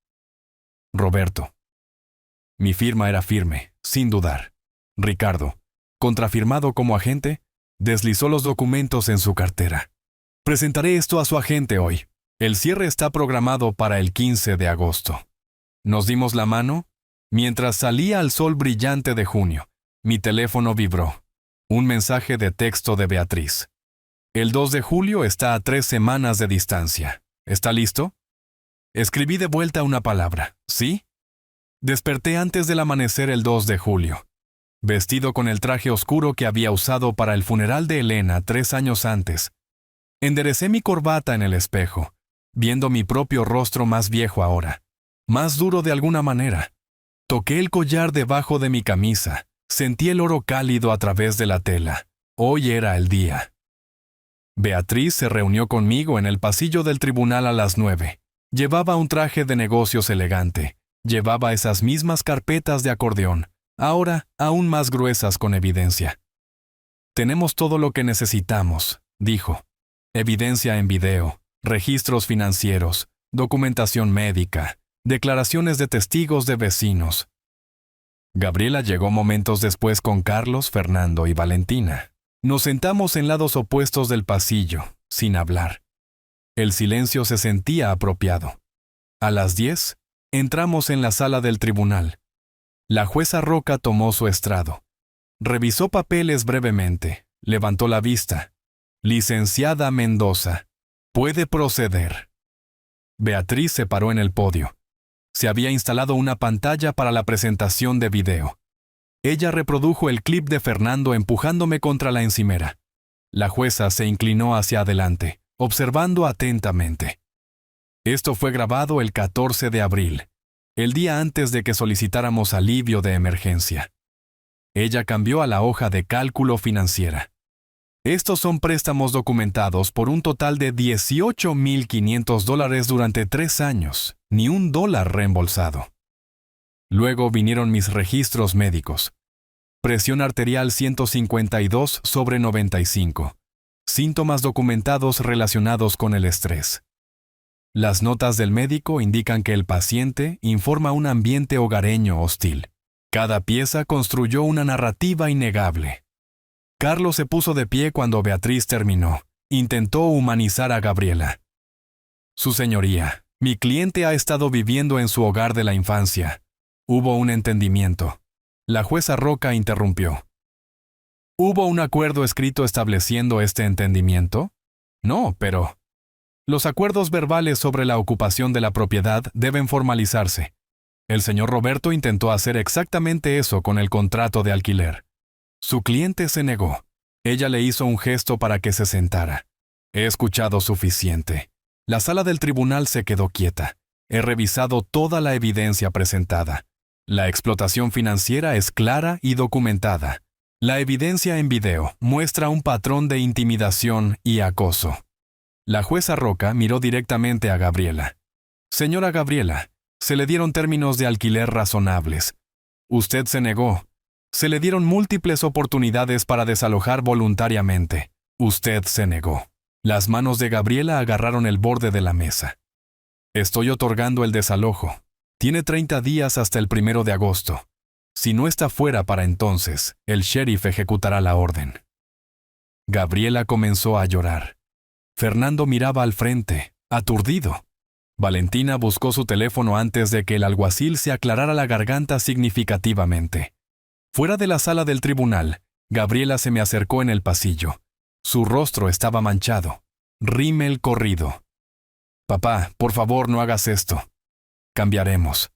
Roberto. Mi firma era firme, sin dudar. Ricardo, contrafirmado como agente, deslizó los documentos en su cartera. Presentaré esto a su agente hoy. El cierre está programado para el 15 de agosto. Nos dimos la mano. Mientras salía al sol brillante de junio, mi teléfono vibró. Un mensaje de texto de Beatriz. El 2 de julio está a 3 semanas de distancia. ¿Está listo? Escribí de vuelta una palabra. ¿Sí? Desperté antes del amanecer el 2 de julio. Vestido con el traje oscuro que había usado para el funeral de Elena 3 años antes. Enderecé mi corbata en el espejo, viendo mi propio rostro más viejo ahora, más duro de alguna manera. Toqué el collar debajo de mi camisa, sentí el oro cálido a través de la tela. Hoy era el día. Beatriz se reunió conmigo en el pasillo del tribunal a las 9. Llevaba un traje de negocios elegante. Llevaba esas mismas carpetas de acordeón, ahora aún más gruesas con evidencia. Tenemos todo lo que necesitamos, dijo. Evidencia en video, registros financieros, documentación médica, declaraciones de testigos de vecinos. Gabriela llegó momentos después con Carlos, Fernando y Valentina. Nos sentamos en lados opuestos del pasillo, sin hablar. El silencio se sentía apropiado. A las 10, entramos en la sala del tribunal. La jueza Roca tomó su estrado. Revisó papeles brevemente, levantó la vista. Licenciada Mendoza, puede proceder. Beatriz se paró en el podio. Se había instalado una pantalla para la presentación de video. Ella reprodujo el clip de Fernando empujándome contra la encimera. La jueza se inclinó hacia adelante, observando atentamente. Esto fue grabado el 14 de abril, el día antes de que solicitáramos alivio de emergencia. Ella cambió a la hoja de cálculo financiera. Estos son préstamos documentados por un total de $18,500 durante 3 años, ni $1 reembolsado. Luego vinieron mis registros médicos. Presión arterial 152/95. Síntomas documentados relacionados con el estrés. Las notas del médico indican que el paciente informa un ambiente hogareño hostil. Cada pieza construyó una narrativa innegable. Carlos se puso de pie cuando Beatriz terminó. Intentó humanizar a Gabriela. Su señoría, mi cliente ha estado viviendo en su hogar de la infancia. Hubo un entendimiento. La jueza Roca interrumpió. ¿Hubo un acuerdo escrito estableciendo este entendimiento? No, pero... Los acuerdos verbales sobre la ocupación de la propiedad deben formalizarse. El señor Roberto intentó hacer exactamente eso con el contrato de alquiler. Su cliente se negó. Ella le hizo un gesto para que se sentara. He escuchado suficiente. La sala del tribunal se quedó quieta. He revisado toda la evidencia presentada. La explotación financiera es clara y documentada. La evidencia en video muestra un patrón de intimidación y acoso. La jueza Roca miró directamente a Gabriela. Señora Gabriela, se le dieron términos de alquiler razonables. Usted se negó. Se le dieron múltiples oportunidades para desalojar voluntariamente. Usted se negó. Las manos de Gabriela agarraron el borde de la mesa. Estoy otorgando el desalojo. Tiene 30 días hasta el 1 de agosto. Si no está fuera para entonces, el sheriff ejecutará la orden. Gabriela comenzó a llorar. Fernando miraba al frente, aturdido. Valentina buscó su teléfono antes de que el alguacil se aclarara la garganta significativamente. Fuera de la sala del tribunal, Gabriela se me acercó en el pasillo. Su rostro estaba manchado. Rímel corrido. Papá, por favor, no hagas esto. Cambiaremos.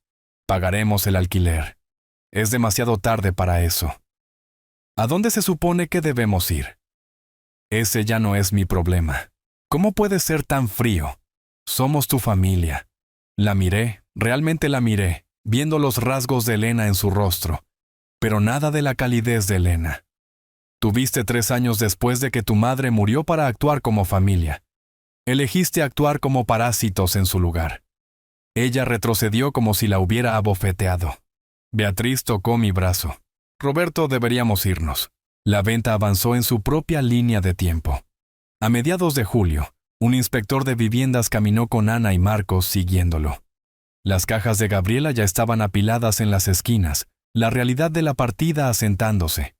Pagaremos el alquiler. Es demasiado tarde para eso. ¿A dónde se supone que debemos ir? Ese ya no es mi problema. ¿Cómo puedes ser tan frío? Somos tu familia. La miré, realmente la miré, viendo los rasgos de Elena en su rostro, pero nada de la calidez de Elena. Tuviste 3 años después de que tu madre murió para actuar como familia. Elegiste actuar como parásitos en su lugar. Ella retrocedió como si la hubiera abofeteado. Beatriz tocó mi brazo. Roberto, deberíamos irnos. La venta avanzó en su propia línea de tiempo. A mediados de julio, un inspector de viviendas caminó con Ana y Marcos siguiéndolo. Las cajas de Gabriela ya estaban apiladas en las esquinas, la realidad de la partida asentándose.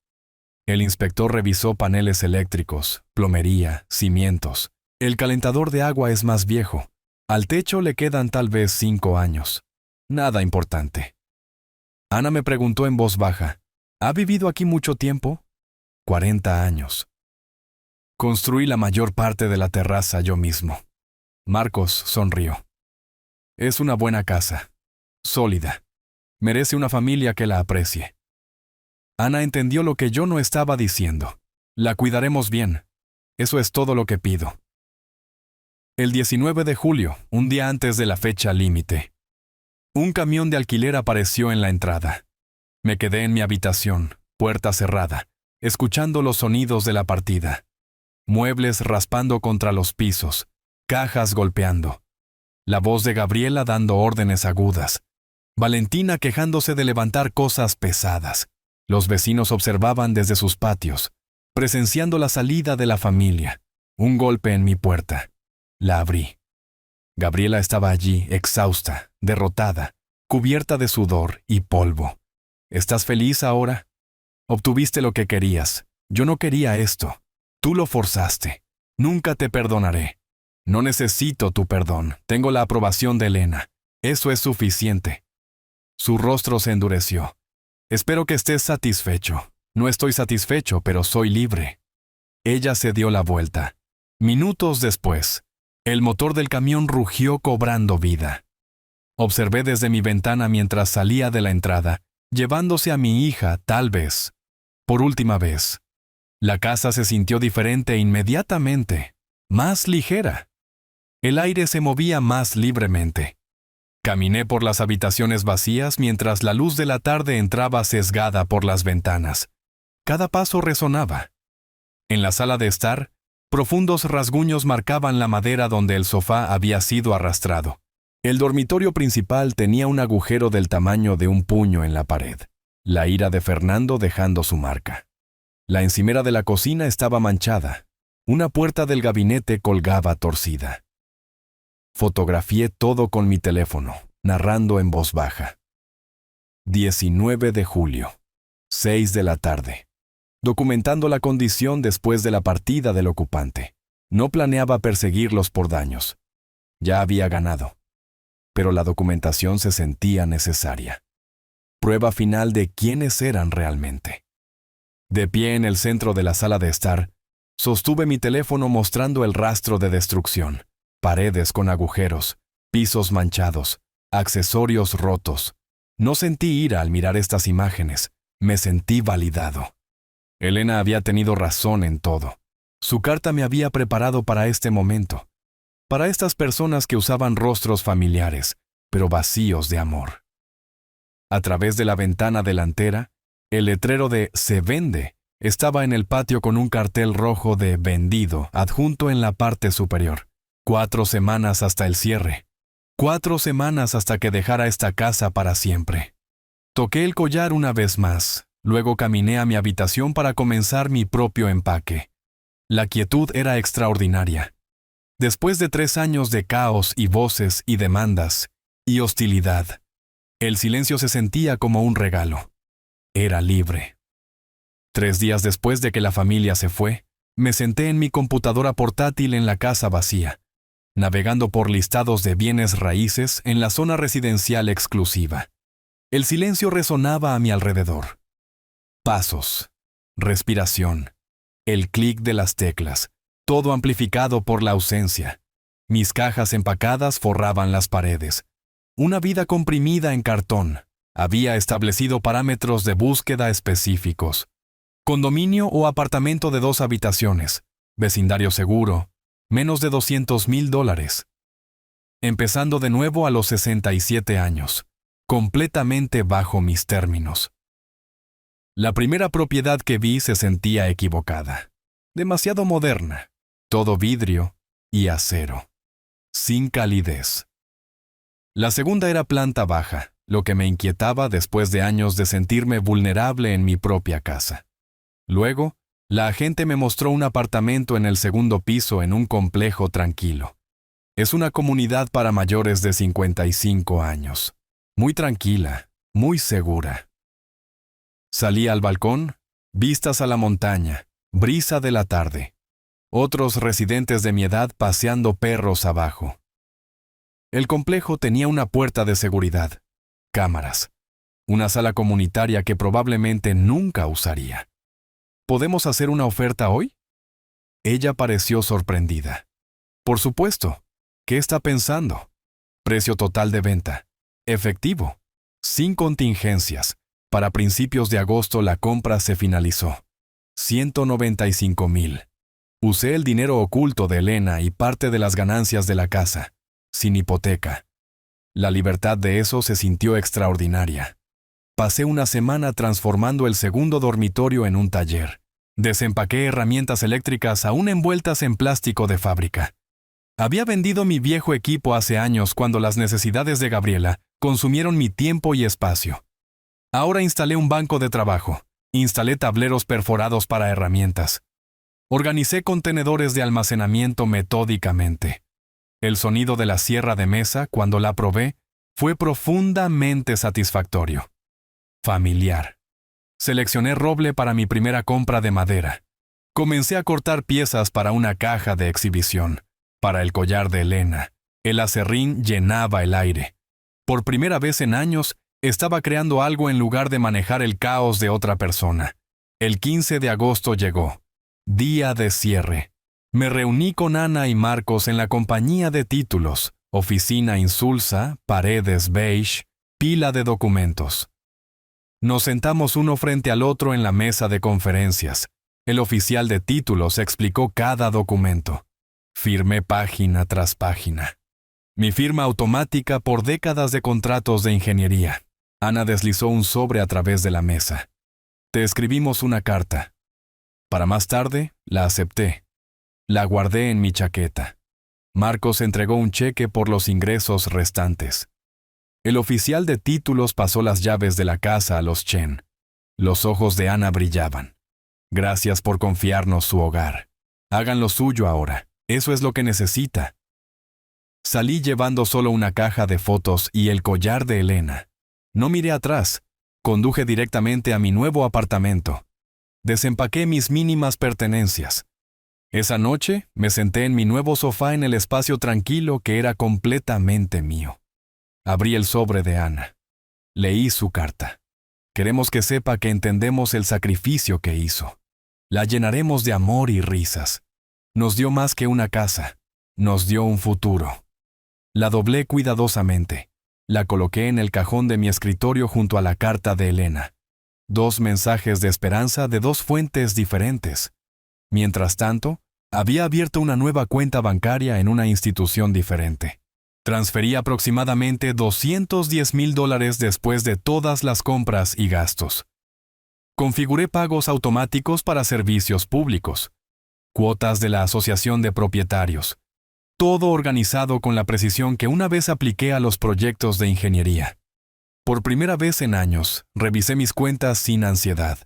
El inspector revisó paneles eléctricos, plomería, cimientos. El calentador de agua es más viejo. Al techo le quedan tal vez 5 años. Nada importante. Ana me preguntó en voz baja, ¿ha vivido aquí mucho tiempo? 40 años. Construí la mayor parte de la terraza yo mismo. Marcos sonrió. Es una buena casa. Sólida. Merece una familia que la aprecie. Ana entendió lo que yo no estaba diciendo. La cuidaremos bien. Eso es todo lo que pido. El 19 de julio, un día antes de la fecha límite. Un camión de alquiler apareció en la entrada. Me quedé en mi habitación, puerta cerrada, escuchando los sonidos de la partida. Muebles raspando contra los pisos, cajas golpeando. La voz de Gabriela dando órdenes agudas. Valentina quejándose de levantar cosas pesadas. Los vecinos observaban desde sus patios, presenciando la salida de la familia. Un golpe en mi puerta. La abrí. Gabriela estaba allí, exhausta, derrotada, cubierta de sudor y polvo. ¿Estás feliz ahora? Obtuviste lo que querías. Yo no quería esto. Tú lo forzaste. Nunca te perdonaré. No necesito tu perdón. Tengo la aprobación de Elena. Eso es suficiente. Su rostro se endureció. Espero que estés satisfecho. No estoy satisfecho, pero soy libre. Ella se dio la vuelta. Minutos después, el motor del camión rugió cobrando vida. Observé desde mi ventana mientras salía de la entrada, llevándose a mi hija, tal vez, por última vez. La casa se sintió diferente inmediatamente, más ligera. El aire se movía más libremente. Caminé por las habitaciones vacías mientras la luz de la tarde entraba sesgada por las ventanas. Cada paso resonaba. En la sala de estar, profundos rasguños marcaban la madera donde el sofá había sido arrastrado. El dormitorio principal tenía un agujero del tamaño de un puño en la pared, la ira de Fernando dejando su marca. La encimera de la cocina estaba manchada. Una puerta del gabinete colgaba torcida. Fotografié todo con mi teléfono, narrando en voz baja. 19 de julio, 6 de la tarde. Documentando la condición después de la partida del ocupante. No planeaba perseguirlos por daños. Ya había ganado. Pero la documentación se sentía necesaria. Prueba final de quiénes eran realmente. De pie en el centro de la sala de estar, sostuve mi teléfono mostrando el rastro de destrucción. Paredes con agujeros, pisos manchados, accesorios rotos. No sentí ira al mirar estas imágenes. Me sentí validado. Elena había tenido razón en todo. Su carta me había preparado para este momento, para estas personas que usaban rostros familiares, pero vacíos de amor. A través de la ventana delantera, el letrero de «Se vende» Estaba en el patio con un cartel rojo de vendido adjunto en la parte superior. 4 semanas hasta el cierre. 4 semanas hasta que dejara esta casa para siempre. Toqué el collar una vez más. Luego caminé a mi habitación para comenzar mi propio empaque. La quietud era extraordinaria. Después de 3 años de caos y voces y demandas y hostilidad, el silencio se sentía como un regalo. Era libre. 3 días después de que la familia se fue, me senté en mi computadora portátil en la casa vacía, navegando por listados de bienes raíces en la zona residencial exclusiva. El silencio resonaba a mi alrededor. Pasos, respiración, el clic de las teclas, todo amplificado por la ausencia. Mis cajas empacadas forraban las paredes. Una vida comprimida en cartón. Había establecido parámetros de búsqueda específicos. Condominio o apartamento de 2 habitaciones, vecindario seguro, menos de $200,000. Empezando de nuevo a los 67 años, completamente bajo mis términos. La primera propiedad que vi se sentía equivocada, demasiado moderna, todo vidrio y acero, sin calidez. La segunda era planta baja, lo que me inquietaba después de años de sentirme vulnerable en mi propia casa. Luego, la agente me mostró un apartamento en el segundo piso en un complejo tranquilo. Es una comunidad para mayores de 55 años. Muy tranquila, muy segura. Salí al balcón, vistas a la montaña, brisa de la tarde. Otros residentes de mi edad paseando perros abajo. El complejo tenía una puerta de seguridad, cámaras, una sala comunitaria que probablemente nunca usaría. ¿Podemos hacer una oferta hoy? Ella pareció sorprendida. Por supuesto. ¿Qué está pensando? Precio total de venta. Efectivo. Sin contingencias. Para principios de agosto la compra se finalizó. 195,000. Usé el dinero oculto de Elena y parte de las ganancias de la casa. Sin hipoteca. La libertad de eso se sintió extraordinaria. Pasé una semana transformando el segundo dormitorio en un taller. Desempaqué herramientas eléctricas aún envueltas en plástico de fábrica. Había vendido mi viejo equipo hace años cuando las necesidades de Gabriela consumieron mi tiempo y espacio. Ahora instalé un banco de trabajo. Instalé tableros perforados para herramientas. Organicé contenedores de almacenamiento metódicamente. El sonido de la sierra de mesa, cuando la probé, fue profundamente satisfactorio. Familiar. Seleccioné roble para mi primera compra de madera. Comencé a cortar piezas para una caja de exhibición. Para el collar de Elena. El aserrín llenaba el aire. Por primera vez en años, estaba creando algo en lugar de manejar el caos de otra persona. El 15 de agosto llegó. Día de cierre. Me reuní con Ana y Marcos en la compañía de títulos, oficina insulsa, paredes beige, pila de documentos. Nos sentamos uno frente al otro en la mesa de conferencias. El oficial de títulos explicó cada documento. Firmé página tras página. Mi firma automática por décadas de contratos de ingeniería. Ana deslizó un sobre a través de la mesa. Te escribimos una carta. Para más tarde, la acepté. La guardé en mi chaqueta. Marcos entregó un cheque por los ingresos restantes. El oficial de títulos pasó las llaves de la casa a los Chen. Los ojos de Ana brillaban. Gracias por confiarnos su hogar. Hagan lo suyo ahora. Eso es lo que necesita. Salí llevando solo una caja de fotos y el collar de Elena. No miré atrás. Conduje directamente a mi nuevo apartamento. Desempaqué mis mínimas pertenencias. Esa noche me senté en mi nuevo sofá en el espacio tranquilo que era completamente mío. Abrí el sobre de Ana. Leí su carta. Queremos que sepa que entendemos el sacrificio que hizo. La llenaremos de amor y risas. Nos dio más que una casa. Nos dio un futuro. La doblé cuidadosamente. La coloqué en el cajón de mi escritorio junto a la carta de Elena. 2 mensajes de esperanza de 2 fuentes diferentes. Mientras tanto, había abierto una nueva cuenta bancaria en una institución diferente. Transferí aproximadamente $210,000 después de todas las compras y gastos. Configuré pagos automáticos para servicios públicos, cuotas de la Asociación de Propietarios, todo organizado con la precisión que una vez apliqué a los proyectos de ingeniería. Por primera vez en años, revisé mis cuentas sin ansiedad,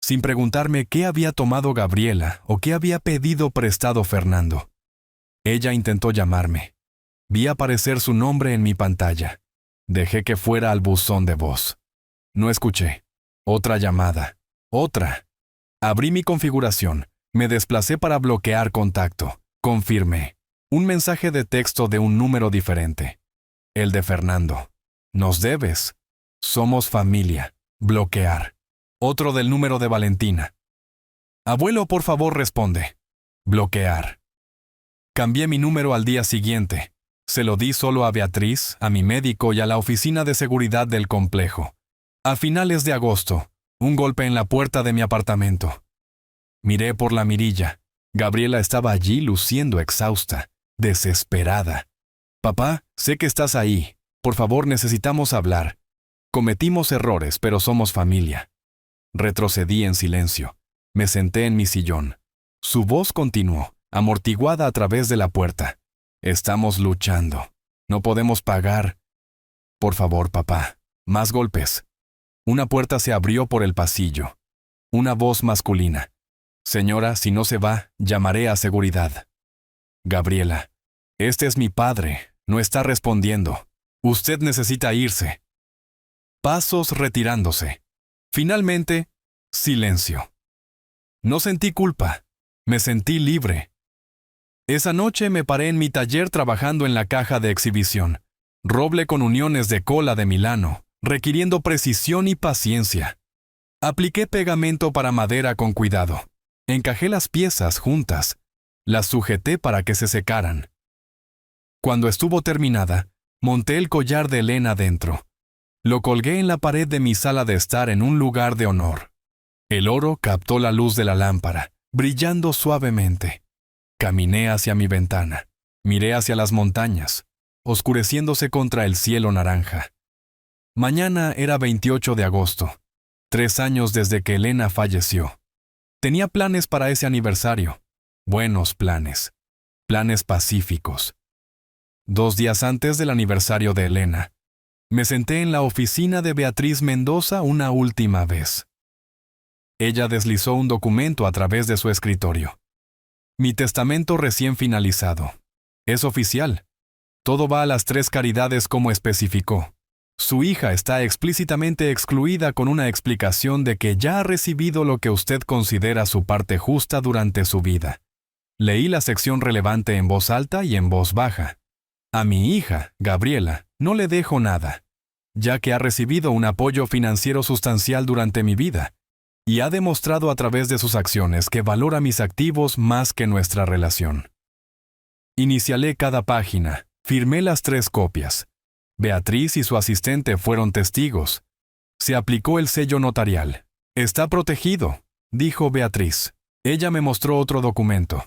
sin preguntarme qué había tomado Gabriela o qué había pedido prestado Fernando. Ella intentó llamarme. Vi aparecer su nombre en mi pantalla. Dejé que fuera al buzón de voz. No escuché. Otra llamada. Otra. Abrí mi configuración. Me desplacé para bloquear contacto. Confirmé. Un mensaje de texto de un número diferente. El de Fernando. Nos debes. Somos familia. Bloquear. Otro del número de Valentina. Abuelo, por favor, responde. Bloquear. Cambié mi número al día siguiente. Se lo di solo a Beatriz, a mi médico y a la oficina de seguridad del complejo. A finales de agosto, un golpe en la puerta de mi apartamento. Miré por la mirilla. Gabriela estaba allí luciendo exhausta, desesperada. Papá, sé que estás ahí. Por favor, necesitamos hablar. Cometimos errores, pero somos familia. Retrocedí en silencio. Me senté en mi sillón. Su voz continuó, amortiguada a través de la puerta. Estamos luchando. No podemos pagar. Por favor, papá. Más golpes. Una puerta se abrió por el pasillo. Una voz masculina. Señora, si no se va, llamaré a seguridad. Gabriela. Este es mi padre. No está respondiendo. Usted necesita irse. Pasos retirándose. Finalmente, silencio. No sentí culpa. Me sentí libre. Esa noche me paré en mi taller trabajando en la caja de exhibición. Roble con uniones de cola de Milano, requiriendo precisión y paciencia. Apliqué pegamento para madera con cuidado. Encajé las piezas juntas. Las sujeté para que se secaran. Cuando estuvo terminada, monté el collar de Elena dentro. Lo colgué en la pared de mi sala de estar en un lugar de honor. El oro captó la luz de la lámpara, brillando suavemente. Caminé hacia mi ventana. Miré hacia las montañas, oscureciéndose contra el cielo naranja. Mañana era 28 de agosto, 3 años desde que Elena falleció. Tenía planes para ese aniversario. Buenos planes. Planes pacíficos. 2 días antes del aniversario de Elena, me senté en la oficina de Beatriz Mendoza una última vez. Ella deslizó un documento a través de su escritorio. Mi testamento recién finalizado. Es oficial. Todo va a las 3 caridades como especificó. Su hija está explícitamente excluida con una explicación de que ya ha recibido lo que usted considera su parte justa durante su vida. Leí la sección relevante en voz alta y en voz baja. A mi hija, Gabriela, no le dejo nada, ya que ha recibido un apoyo financiero sustancial durante mi vida, y ha demostrado a través de sus acciones que valora mis activos más que nuestra relación. Inicialé cada página, firmé las 3 copias. Beatriz y su asistente fueron testigos. Se aplicó el sello notarial. Está protegido, dijo Beatriz. Ella me mostró otro documento.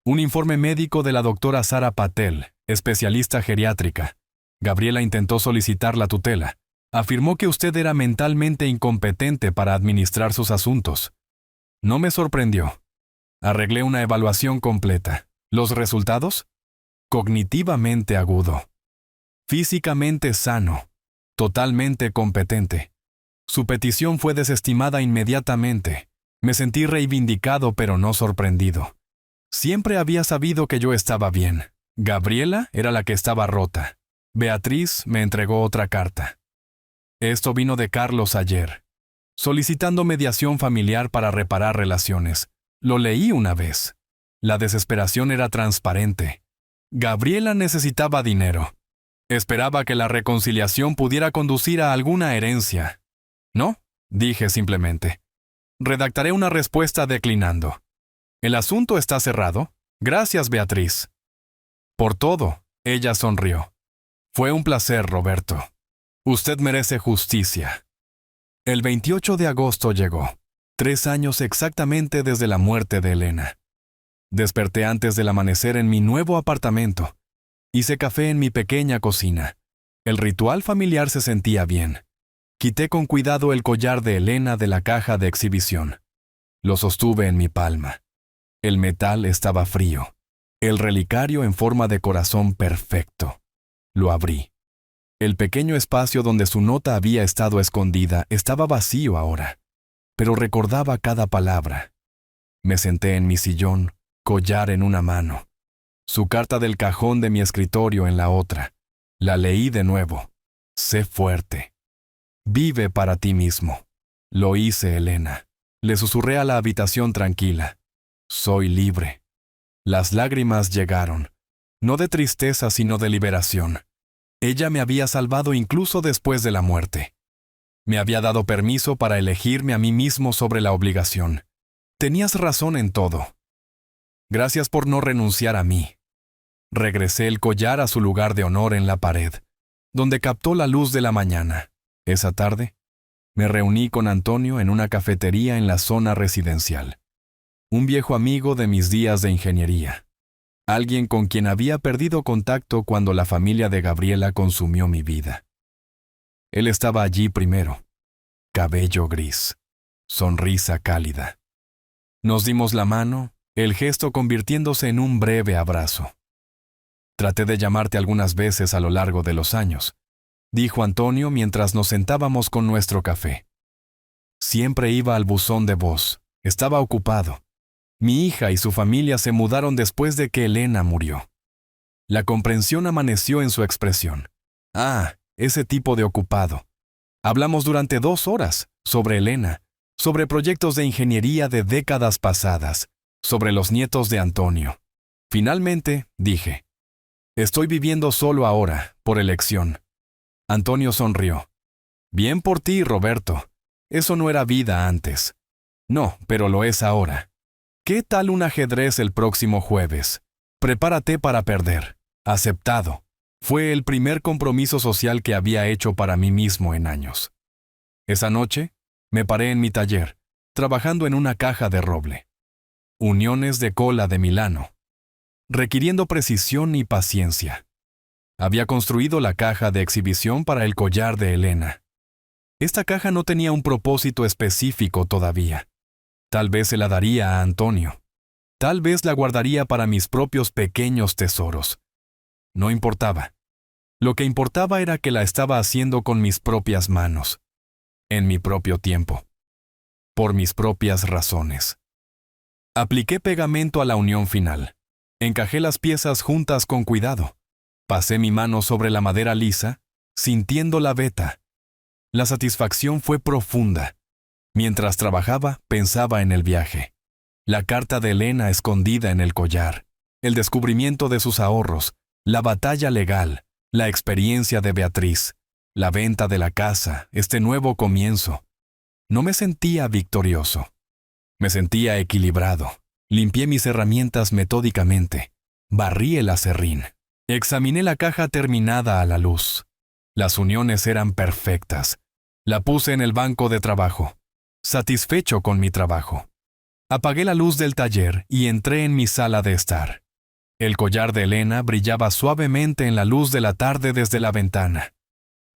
Un informe médico de la doctora Sara Patel, especialista geriátrica. Gabriela intentó solicitar la tutela. Afirmó que usted era mentalmente incompetente para administrar sus asuntos. No me sorprendió. Arreglé una evaluación completa. ¿Los resultados? Cognitivamente agudo. Físicamente sano. Totalmente competente. Su petición fue desestimada inmediatamente. Me sentí reivindicado pero no sorprendido. Siempre había sabido que yo estaba bien. Gabriela era la que estaba rota. Beatriz me entregó otra carta. Esto vino de Carlos ayer, solicitando mediación familiar para reparar relaciones. Lo leí una vez. La desesperación era transparente. Gabriela necesitaba dinero. Esperaba que la reconciliación pudiera conducir a alguna herencia. No, dije simplemente. Redactaré una respuesta declinando. El asunto está cerrado. Gracias, Beatriz. Por todo, ella sonrió. Fue un placer, Roberto. Usted merece justicia. El 28 de agosto llegó, 3 años exactamente desde la muerte de Elena. Desperté antes del amanecer en mi nuevo apartamento. Hice café en mi pequeña cocina. El ritual familiar se sentía bien. Quité con cuidado el collar de Elena de la caja de exhibición. Lo sostuve en mi palma. El metal estaba frío. El relicario en forma de corazón perfecto. Lo abrí. El pequeño espacio donde su nota había estado escondida estaba vacío ahora, pero recordaba cada palabra. Me senté en mi sillón, collar en una mano. Su carta del cajón de mi escritorio en la otra. La leí de nuevo. Sé fuerte. Vive para ti mismo. Lo hice, Elena. Le susurré a la habitación tranquila. Soy libre. Las lágrimas llegaron, no de tristeza sino de liberación. Ella me había salvado incluso después de la muerte. Me había dado permiso para elegirme a mí mismo sobre la obligación. Tenías razón en todo. Gracias por no renunciar a mí. Regresé el collar a su lugar de honor en la pared, donde captó la luz de la mañana. Esa tarde, me reuní con Antonio en una cafetería en la zona residencial. Un viejo amigo de mis días de ingeniería. Alguien con quien había perdido contacto cuando la familia de Gabriela consumió mi vida. Él estaba allí primero. Cabello gris. Sonrisa cálida. Nos dimos la mano, el gesto convirtiéndose en un breve abrazo. Traté de llamarte algunas veces a lo largo de los años, dijo Antonio mientras nos sentábamos con nuestro café. Siempre iba al buzón de voz. Estaba ocupado. Mi hija y su familia se mudaron después de que Elena murió. La comprensión amaneció en su expresión. Ah, ese tipo de ocupado. Hablamos durante 2 horas sobre Elena, sobre proyectos de ingeniería de décadas pasadas, sobre los nietos de Antonio. Finalmente, dije, estoy viviendo solo ahora, por elección. Antonio sonrió. Bien por ti, Roberto. Eso no era vida antes. No, pero lo es ahora. ¿Qué tal un ajedrez el próximo jueves? Prepárate para perder. Aceptado. Fue el primer compromiso social que había hecho para mí mismo en años. Esa noche, me paré en mi taller, trabajando en una caja de roble. Uniones de cola de Milano. Requiriendo precisión y paciencia. Había construido la caja de exhibición para el collar de Elena. Esta caja no tenía un propósito específico todavía. Tal vez se la daría a Antonio. Tal vez la guardaría para mis propios pequeños tesoros. No importaba. Lo que importaba era que la estaba haciendo con mis propias manos, en mi propio tiempo, por mis propias razones. Apliqué pegamento a la unión final. Encajé las piezas juntas con cuidado. Pasé mi mano sobre la madera lisa, sintiendo la veta. La satisfacción fue profunda. Mientras trabajaba, pensaba en el viaje. La carta de Elena escondida en el collar, el descubrimiento de sus ahorros, la batalla legal, la experiencia de Beatriz, la venta de la casa, este nuevo comienzo. No me sentía victorioso. Me sentía equilibrado. Limpié mis herramientas metódicamente. Barrí el aserrín. Examiné la caja terminada a la luz. Las uniones eran perfectas. La puse en el banco de trabajo. Satisfecho con mi trabajo. Apagué la luz del taller y entré en mi sala de estar. El collar de Elena brillaba suavemente en la luz de la tarde desde la ventana.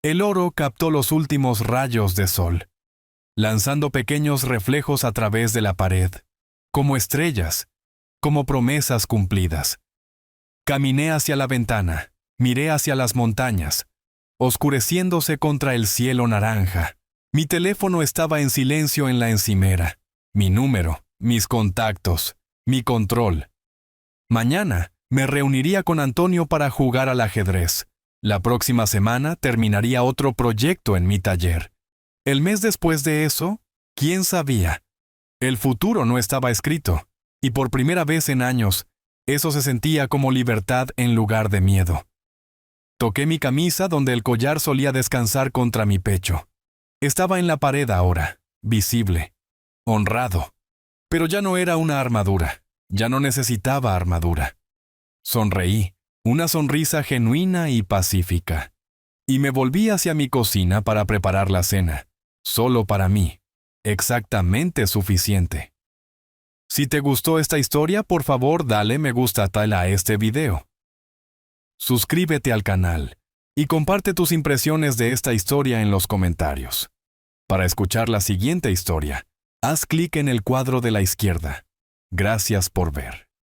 El oro captó los últimos rayos de sol, lanzando pequeños reflejos a través de la pared, como estrellas, como promesas cumplidas. Caminé hacia la ventana, miré hacia las montañas, oscureciéndose contra el cielo naranja. Mi teléfono estaba en silencio en la encimera. Mi número, mis contactos, mi control. Mañana me reuniría con Antonio para jugar al ajedrez. La próxima semana terminaría otro proyecto en mi taller. El mes después de eso, ¿quién sabía? El futuro no estaba escrito, y por primera vez en años, eso se sentía como libertad en lugar de miedo. Toqué mi camisa donde el collar solía descansar contra mi pecho. Estaba en la pared ahora, visible, honrado. Pero ya no era una armadura, ya no necesitaba armadura. Sonreí, una sonrisa genuina y pacífica. Y me volví hacia mi cocina para preparar la cena, solo para mí, exactamente suficiente. Si te gustó esta historia, por favor dale me gusta a este video. Suscríbete al canal y comparte tus impresiones de esta historia en los comentarios. Para escuchar la siguiente historia, haz clic en el cuadro de la izquierda. Gracias por ver.